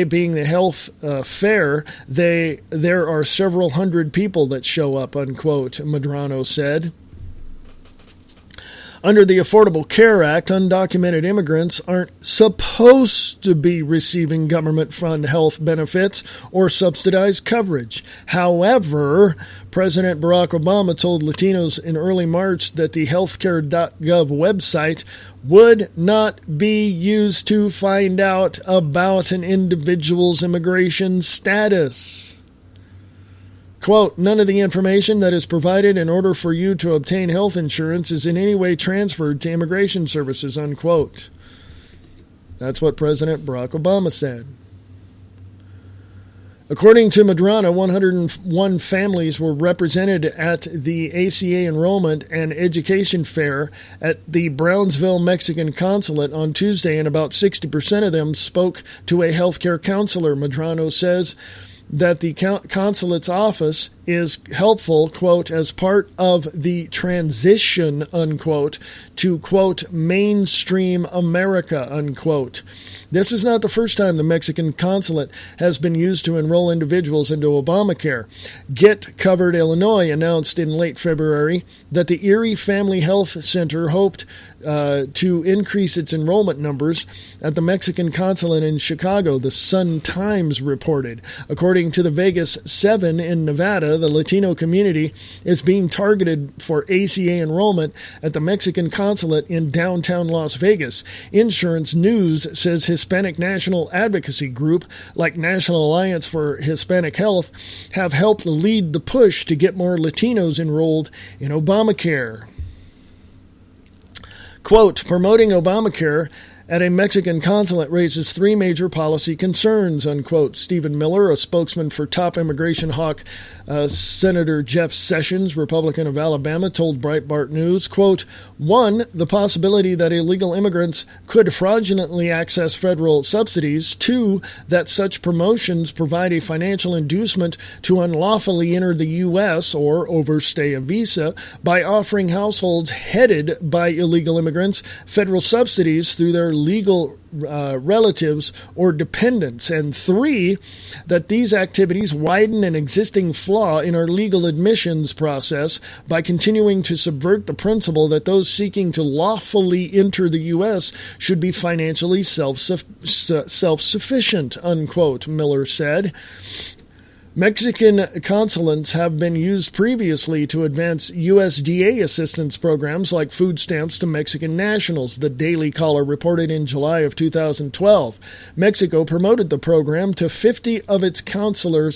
being the health fair, there are several hundred people that show up, unquote, Medrano said. Under the Affordable Care Act, undocumented immigrants aren't supposed to be receiving government-funded health benefits or subsidized coverage. However, President Barack Obama told Latinos in early March that the healthcare.gov website would not be used to find out about an individual's immigration status. Quote, none of the information that is provided in order for you to obtain health insurance is in any way transferred to immigration services, unquote. That's what President Barack Obama said. According to Medrano, 101 families were represented at the ACA enrollment and education fair at the Brownsville Mexican consulate on Tuesday, and about 60% of them spoke to a healthcare counselor. Medrano says that the consulate's office is helpful, quote, as part of the transition, unquote, to, quote, mainstream America, unquote. This is not the first time the Mexican consulate has been used to enroll individuals into Obamacare. Get Covered Illinois announced in late February that the Erie Family Health Center hoped to increase its enrollment numbers at the Mexican consulate in Chicago, the Sun-Times reported. According to the Vegas 7 in Nevada, the Latino community is being targeted for ACA enrollment at the Mexican consulate in downtown Las Vegas. Insurance News says Hispanic National Advocacy Group, like National Alliance for Hispanic Health, have helped lead the push to get more Latinos enrolled in Obamacare. Quote, promoting Obamacare at a Mexican consulate raises three major policy concerns, unquote. Stephen Miller, a spokesman for top immigration hawk Senator Jeff Sessions, Republican of Alabama, told Breitbart News, quote, one, the possibility that illegal immigrants could fraudulently access federal subsidies. Two, that such promotions provide a financial inducement to unlawfully enter the U.S. or overstay a visa by offering households headed by illegal immigrants federal subsidies through their legal relatives or dependents, and 3, that these activities widen an existing flaw in our legal admissions process by continuing to subvert the principle that those seeking to lawfully enter the U.S. should be financially self-sufficient, unquote, Miller said. Mexican consulates have been used previously to advance USDA assistance programs like food stamps to Mexican nationals, the Daily Caller reported in July of 2012. Mexico promoted the program to 50 of its consular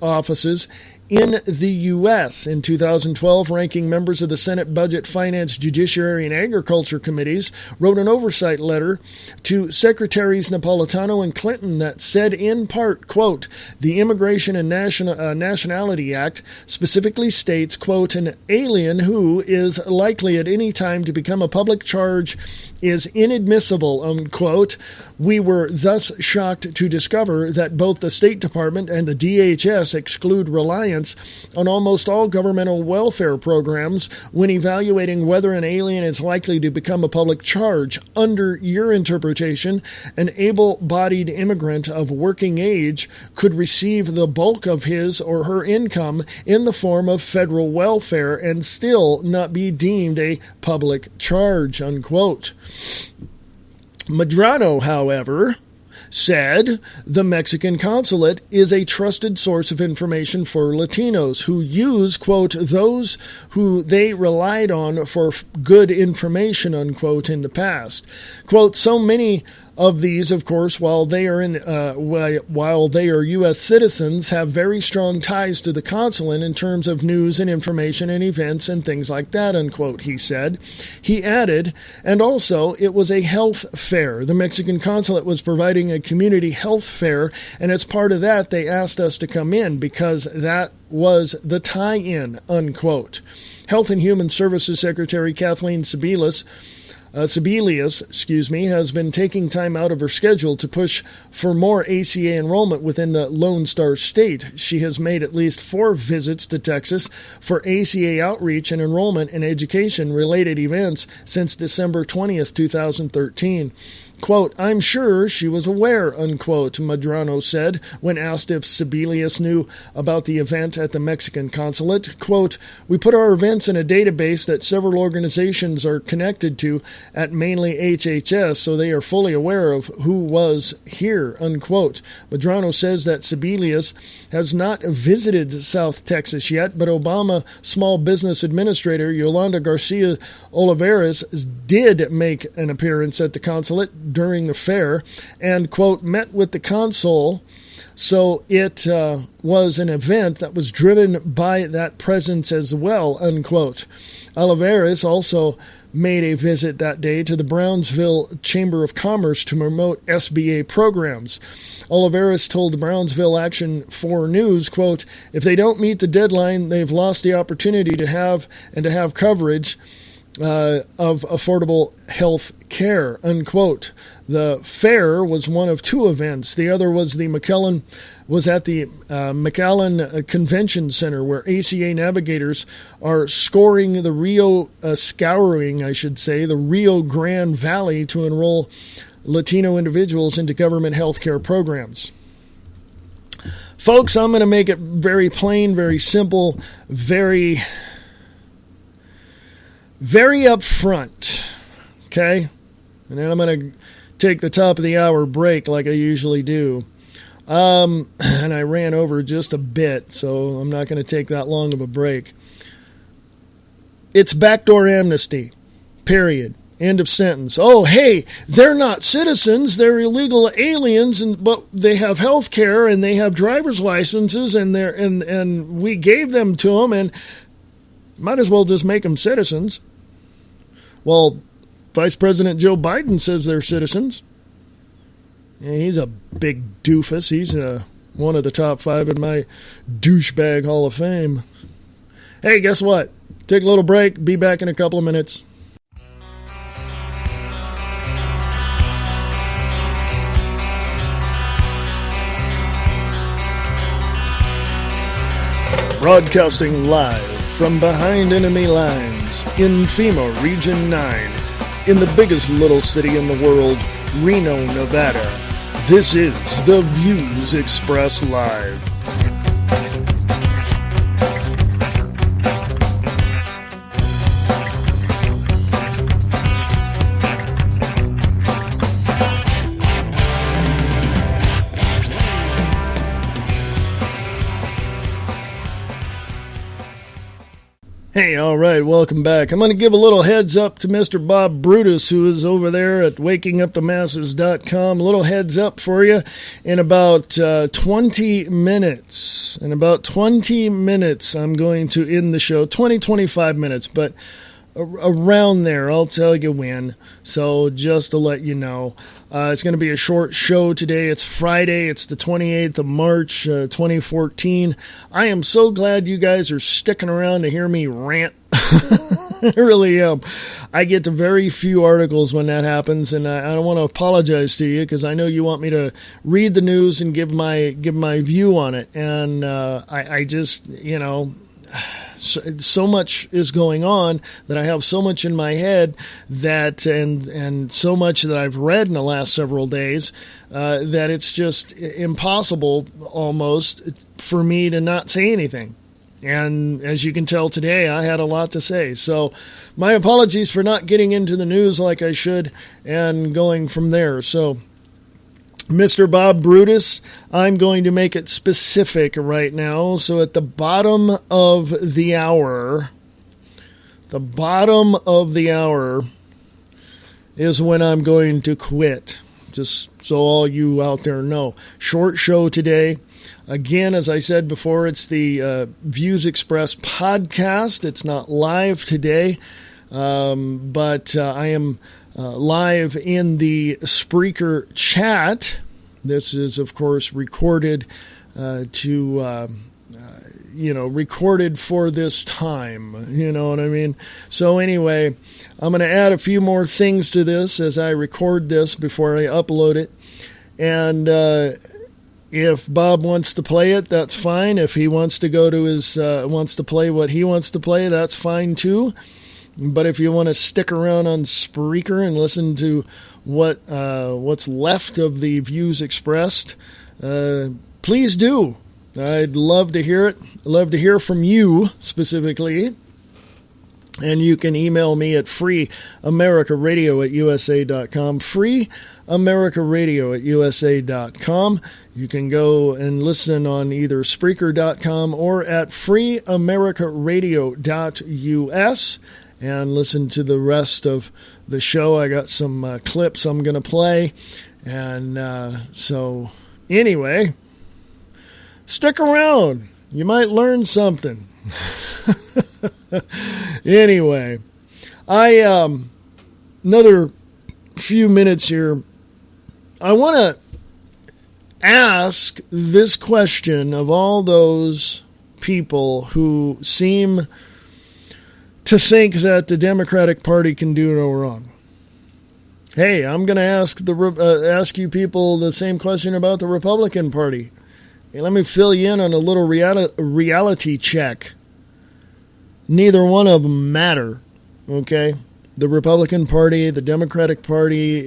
offices in the U.S. In 2012, ranking members of the Senate Budget, Finance, Judiciary, and Agriculture Committees wrote an oversight letter to Secretaries Napolitano and Clinton that said in part, quote, the Immigration and Nationality Act specifically states, quote, an alien who is likely at any time to become a public charge is inadmissible, unquote. We were thus shocked to discover that both the State Department and the DHS exclude reliance on almost all governmental welfare programs when evaluating whether an alien is likely to become a public charge. Under your interpretation, an able-bodied immigrant of working age could receive the bulk of his or her income in the form of federal welfare and still not be deemed a public charge, unquote. Medrano, however, said the Mexican consulate is a trusted source of information for Latinos who use, quote, those who they relied on for good information, unquote, in the past. Quote, so many of these, of course, while they are U.S. citizens, have very strong ties to the consulate in terms of news and information and events and things like that, unquote, he said. He added, and also it was a health fair. The Mexican consulate was providing a community health fair, and as part of that, they asked us to come in because that was the tie-in, unquote. Health and Human Services Secretary Kathleen Sebelius, has been taking time out of her schedule to push for more ACA enrollment within the Lone Star State. She has made at least 4 visits to Texas for ACA outreach and enrollment and education-related events since December 20th, 2013. Quote, I'm sure she was aware, unquote, Medrano said when asked if Sebelius knew about the event at the Mexican consulate. Quote, we put our events in a database that several organizations are connected to at mainly HHS, so they are fully aware of who was here, unquote. Medrano says that Sebelius has not visited South Texas yet, but Obama Small Business Administrator Yolanda Garcia Olivares did make an appearance at the consulate during the fair and, quote, met with the consul. So it was an event that was driven by that presence as well, unquote. Olivares also made a visit that day to the Brownsville Chamber of Commerce to promote SBA programs. Olivares told the Brownsville Action 4 News, quote, if they don't meet the deadline, they've lost the opportunity to have coverage of affordable health care, unquote. The fair was one of 2 events. The other was at the McAllen Convention Center, where ACA navigators are scouring the Rio Grande Valley to enroll Latino individuals into government health care programs. Folks, I'm going to make it very plain, very simple, very upfront, okay? And then I'm going to take the top of the hour break like I usually do. And I ran over just a bit, so I'm not going to take that long of a break. It's backdoor amnesty, period. End of sentence. Oh, hey, they're not citizens, they're illegal aliens, but they have health care and they have driver's licenses and we gave them to them, and might as well just make them citizens. Well, Vice President Joe Biden says they're citizens. Yeah, he's a big doofus. He's one of the top 5 in my douchebag Hall of Fame. Hey, guess what? Take a little break. Be back in a couple of minutes. Broadcasting live from behind enemy lines in FEMA Region 9. in the biggest little city in the world, Reno, Nevada. This is the Views Express Live. Hey, all right, welcome back. I'm going to give a little heads up to Mr. Bob Brutus, who is over there at wakingupthemasses.com. A little heads up for you in about 20 minutes. In about 20 minutes, I'm going to end the show. 25 minutes, but around there. I'll tell you when. So just to let you know. It's going to be a short show today. It's Friday. It's the 28th of March, 2014. I am so glad you guys are sticking around to hear me rant. I really am. I get to very few articles when that happens, and I don't want to apologize to you because I know you want me to read the news and give my view on it. And I just, you know... So much is going on that I have so much in my head that and so much that I've read in the last several days that it's just impossible almost for me to not say anything. And as you can tell today, I had a lot to say. So my apologies for not getting into the news like I should and going from there. So Mr. Bob Brutus, I'm going to make it specific right now. So at the bottom of the hour is when I'm going to quit. Just so all you out there know. Short show today. Again, as I said before, it's the Views Express podcast. It's not live today, but I am live in the Spreaker chat. This is, of course, recorded recorded for this time. You know what I mean? So anyway, I'm going to add a few more things to this as I record this before I upload it. And if Bob wants to play it, that's fine. If he wants to go to his wants to play what he wants to play, that's fine too. But if you want to stick around on Spreaker and listen to what's left of the views expressed, please do. I'd love to hear it. Love to hear from you specifically. And you can email me at freeamericaradio@usa.com. freeamericaradio@usa.com. You can go and listen on either Spreaker.com or at freeamericaradio.us. And listen to the rest of the show. I got some clips I'm going to play. And so, anyway, stick around. You might learn something. Anyway, another few minutes here. I want to ask this question of all those people who seem to think that the Democratic Party can do no wrong. Hey, I'm going to ask you people the same question about the Republican Party. Hey, let me fill you in on a little reality check. Neither one of them matter, okay? The Republican Party, the Democratic Party,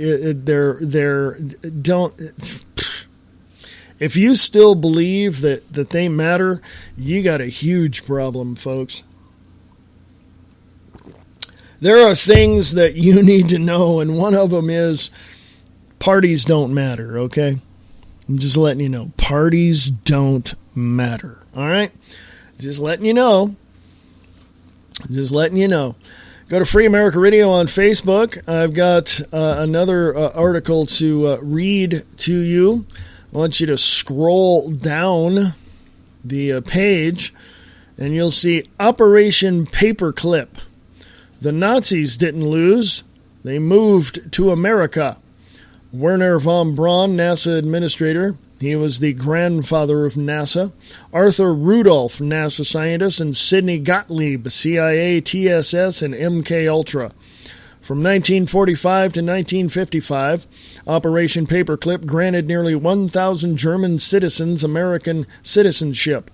if you still believe that they matter, you got a huge problem, folks. There are things that you need to know, and one of them is parties don't matter, okay? I'm just letting you know. Parties don't matter, all right? Just letting you know. Just letting you know. Go to Free America Radio on Facebook. I've got another article to read to you. I want you to scroll down the page, and you'll see Operation Paperclip. The Nazis didn't lose. They moved to America. Werner von Braun, NASA administrator. He was the grandfather of NASA. Arthur Rudolph, NASA scientist. And Sidney Gottlieb, CIA, TSS, and MK Ultra. From 1945 to 1955, Operation Paperclip granted nearly 1,000 German citizens American citizenship.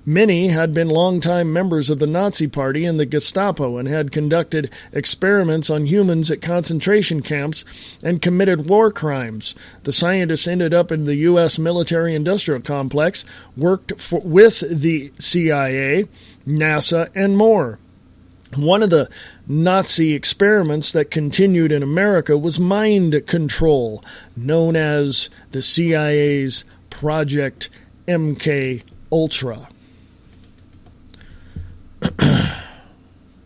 Many had been longtime members of the Nazi Party and the Gestapo and had conducted experiments on humans at concentration camps and committed war crimes. The scientists ended up in the U.S. military-industrial complex, worked with the CIA, NASA, and more. One of the Nazi experiments that continued in America was mind control, known as the CIA's Project MK Ultra.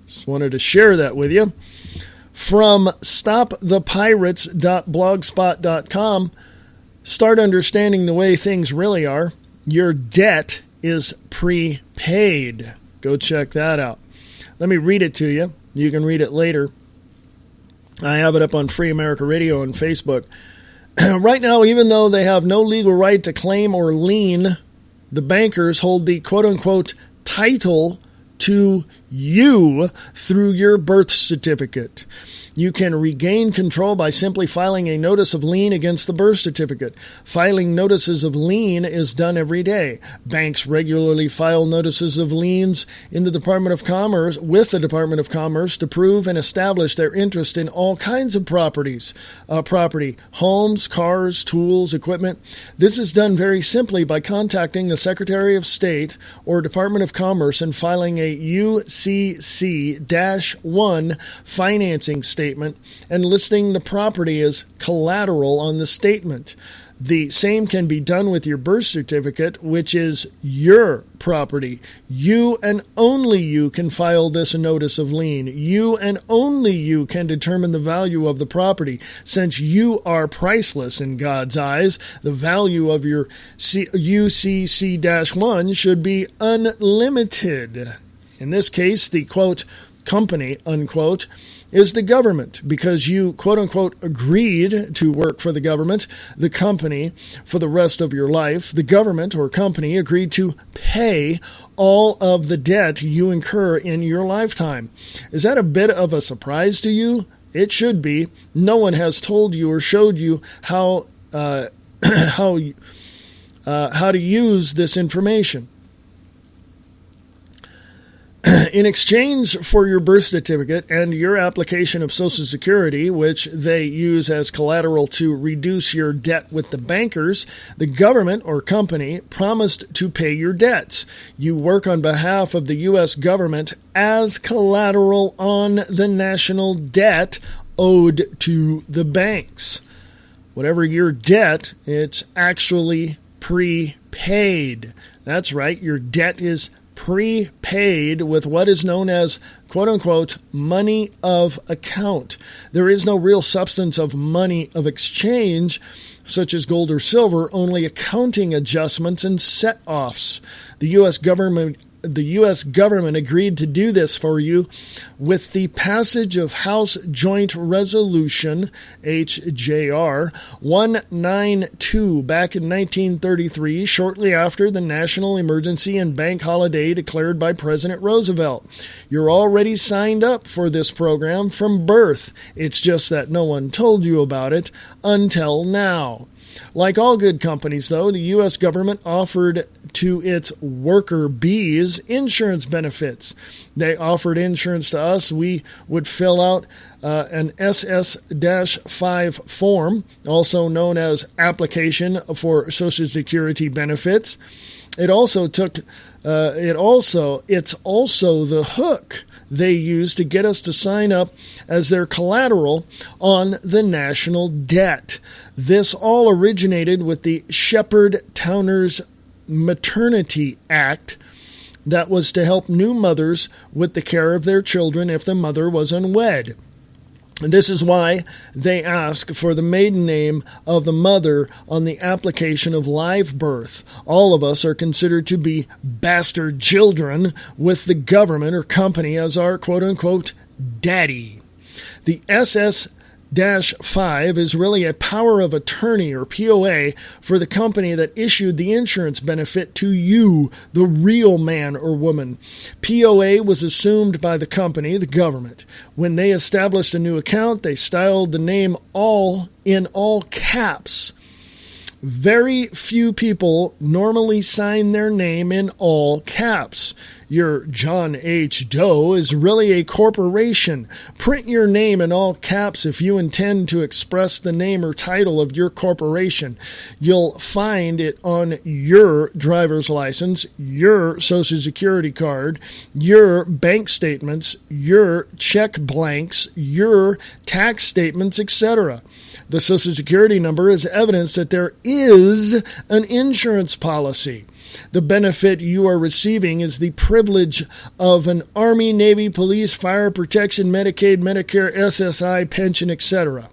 Just wanted to share that with you. From stopthepirates.blogspot.com, start understanding the way things really are. Your debt is prepaid. Go check that out. Let me read it to you. You can read it later. I have it up on Free America Radio on Facebook. Right now, even though they have no legal right to claim or lien, the bankers hold the quote-unquote title to you through your birth certificate. You can regain control by simply filing a notice of lien against the birth certificate. Filing notices of lien is done every day. Banks regularly file notices of liens in the Department of Commerce with the Department of Commerce to prove and establish their interest in all kinds of property, homes, cars, tools, equipment. This is done very simply by contacting the Secretary of State or Department of Commerce and filing a UCC-1 financing statement and listing the property as collateral on the statement. The same can be done with your birth certificate, which is your property. You and only you can file this notice of lien. You and only you can determine the value of the property. Since you are priceless in God's eyes, the value of your UCC-1 should be unlimited. In this case, the, quote, company, unquote, is the government, because you, quote-unquote, agreed to work for the government, the company, for the rest of your life. The government or company agreed to pay all of the debt you incur in your lifetime. Is that a bit of a surprise to you? It should be. No one has told you or showed you how to use this information. In exchange for your birth certificate and your application of Social Security, which they use as collateral to reduce your debt with the bankers, the government or company promised to pay your debts. You work on behalf of the U.S. government as collateral on the national debt owed to the banks. Whatever your debt, it's actually prepaid. That's right, your debt is prepaid with what is known as, quote-unquote, money of account. There is no real substance of money of exchange, such as gold or silver, only accounting adjustments and set-offs. The U.S. government agreed to do this for you with the passage of House Joint Resolution, HJR 192, back in 1933, shortly after the national emergency and bank holiday declared by President Roosevelt. You're already signed up for this program from birth. It's just that no one told you about it until now. Like all good companies, though, the U.S. government offered to its worker bees insurance benefits. They offered insurance to us. We would fill out an SS-5 form, also known as Application for Social Security Benefits. It's also the hook they use to get us to sign up as their collateral on the national debt. This all originated with the Shepard-Towner's Maternity Act that was to help new mothers with the care of their children if the mother was unwed. This is why they ask for the maiden name of the mother on the application of live birth. All of us are considered to be bastard children with the government or company as our quote-unquote daddy. The SS 5 is really a power of attorney, or POA, for the company that issued the insurance benefit to you, the real man or woman. POA was assumed by the company, the government. When they established a new account, they styled the name all in all caps. Very few people normally sign their name in all caps. Your John H. Doe is really a corporation. Print your name in all caps if you intend to express the name or title of your corporation. You'll find it on your driver's license, your Social Security card, your bank statements, your check blanks, your tax statements, etc. The Social Security number is evidence that there is an insurance policy. The benefit you are receiving is the privilege of an Army, Navy, Police, Fire Protection, Medicaid, Medicare, SSI, pension, etc.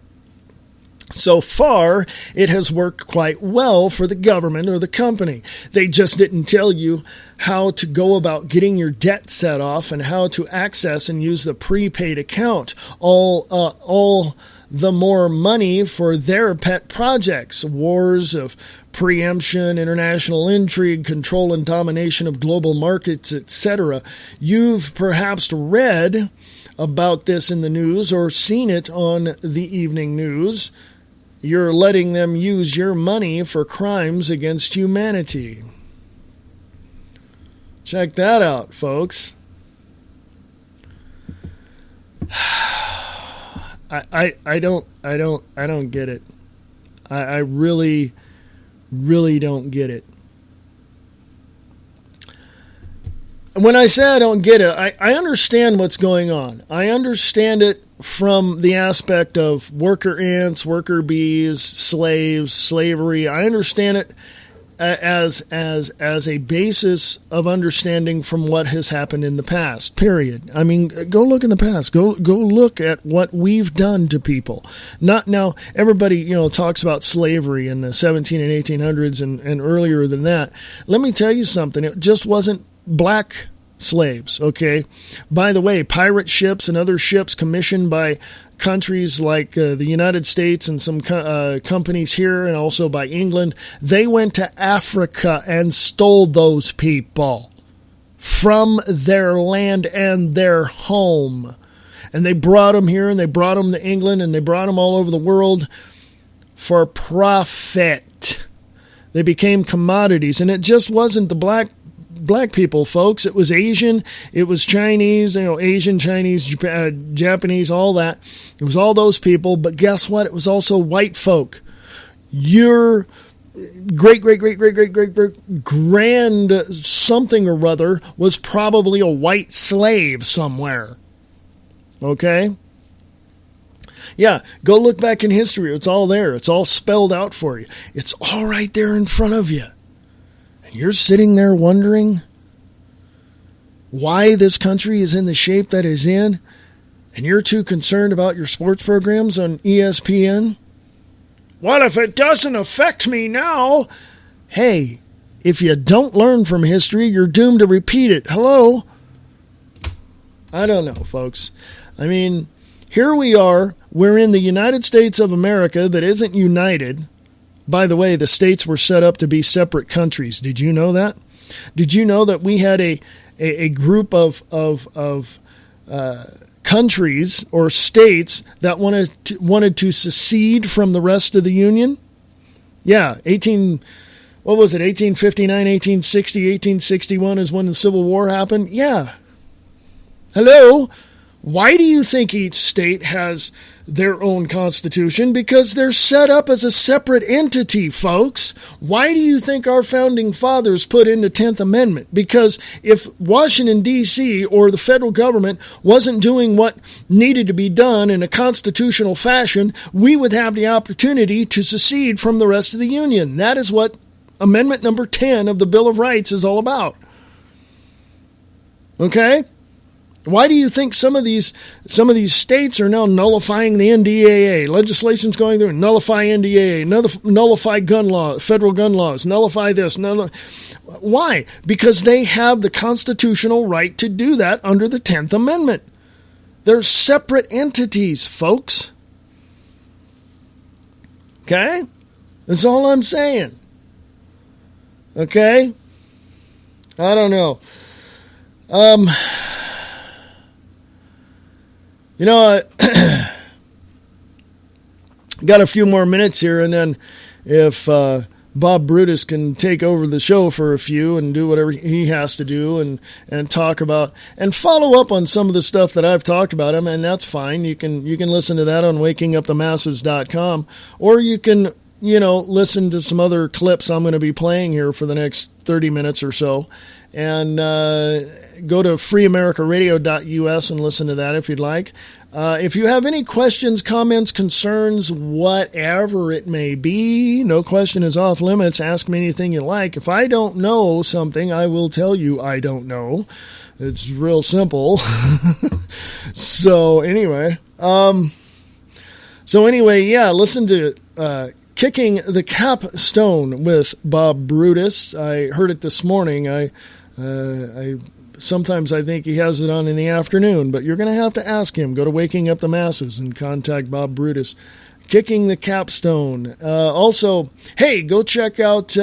So far, it has worked quite well for the government or the company. They just didn't tell you how to go about getting your debt set off and how to access and use the prepaid account. All the more money for their pet projects, wars of preemption, international intrigue, control and domination of global markets, etc. You've perhaps read about this in the news or seen it on the evening news. You're letting them use your money for crimes against humanity. Check that out, folks. I don't get it. I really don't get it. And when I say I don't get it, I understand what's going on. I understand it from the aspect of worker ants, worker bees, slaves, slavery. I understand it as a basis of understanding from what has happened in the past, period. I mean, go look in the past. Go look at what we've done to people. Not now, everybody, talks about slavery in the 17 and 1800s and earlier than that. Let me tell you something. It just wasn't black slaves, okay? By the way, pirate ships and other ships commissioned by countries like the United States and some companies here and also by England, they went to Africa and stole those people from their land and their home. And they brought them here and they brought them to England and they brought them all over the world for profit. They became commodities, and it just wasn't the black people, folks. It was Asian, it was Chinese, Asian, Chinese, Japanese, all that. It was all those people, but guess what? It was also white folk. Your great grand something or other was probably a white slave somewhere. Okay? Yeah, go look back in history. It's all there. It's all spelled out for you. It's all right there in front of you. And you're sitting there wondering why this country is in the shape that it's in, and you're too concerned about your sports programs on ESPN? Well, if it doesn't affect me now, hey, if you don't learn from history, you're doomed to repeat it. Hello? I don't know, folks. I mean, here we are. We're in the United States of America that isn't united. By the way, the states were set up to be separate countries. Did you know that? Did you know that we had a group of countries or states that wanted to secede from the rest of the Union? Yeah, 1859, 1860, 1861 is when the Civil War happened. Yeah. Hello? Why do you think each state has their own constitution? Because they're set up as a separate entity, folks. Why do you think our founding fathers put in the 10th Amendment? Because if Washington, D.C. or the federal government wasn't doing what needed to be done in a constitutional fashion, we would have the opportunity to secede from the rest of the Union. That is what Amendment number 10 of the Bill of Rights is all about. Okay? Why do you think some of these states are now nullifying the NDAA? Legislation's going through, nullify NDAA, nullify gun law, federal gun laws, nullify this. Why? Because they have the constitutional right to do that under the 10th Amendment. They're separate entities, folks. Okay? That's all I'm saying. Okay? I don't know. I got a few more minutes here, and then if Bob Brutus can take over the show for a few and do whatever he has to do and talk about and follow up on some of the stuff that I've talked about him, and that's fine. You can listen to that on wakingupthemasses.com, or you can, listen to some other clips I'm going to be playing here for the next 30 minutes or so, and go to freeamericaradio.us and listen to that if you'd like. If you have any questions, comments, concerns, whatever it may be, no question is off limits. Ask me anything you like. If I don't know something, I will tell you I don't know. It's real simple. So anyway, listen to Kicking the Capstone with Bob Brutus. I heard it this morning. Sometimes I think he has it on in the afternoon, but you're going to have to ask him. Go to Waking Up the Masses and contact Bob Brutus. Kicking the Capstone. Also, hey, go check out,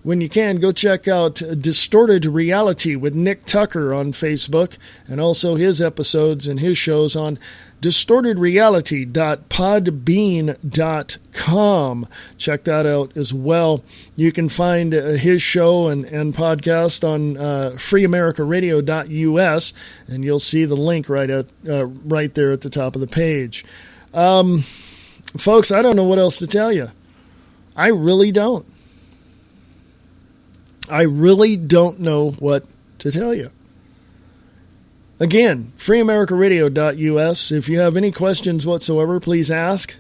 when you can, go check out Distorted Reality with Nick Tucker on Facebook, and also his episodes and his shows on distortedreality.podbean.com. Check that out as well. You can find his show and podcast on freeamericaradio.us, and you'll see the link right there at the top of the page. Folks, I don't know what else to tell you. I really don't. I really don't know what to tell you. Again, freeamericaradio.us. If you have any questions whatsoever, please ask.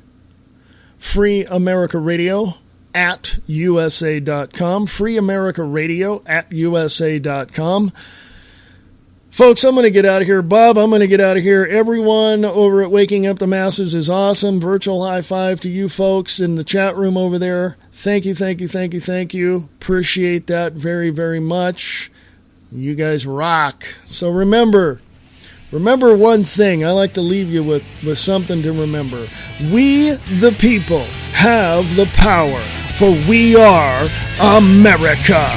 freeamericaradio@usa.com. freeamericaradio@usa.com. Folks, I'm going to get out of here. Bob, I'm going to get out of here. Everyone over at Waking Up the Masses is awesome. Virtual high five to you folks in the chat room over there. Thank you, thank you, thank you, thank you. Appreciate that very, very much. You guys rock. So remember one thing. I like to leave you with something to remember. We, the people, have the power, for we are America.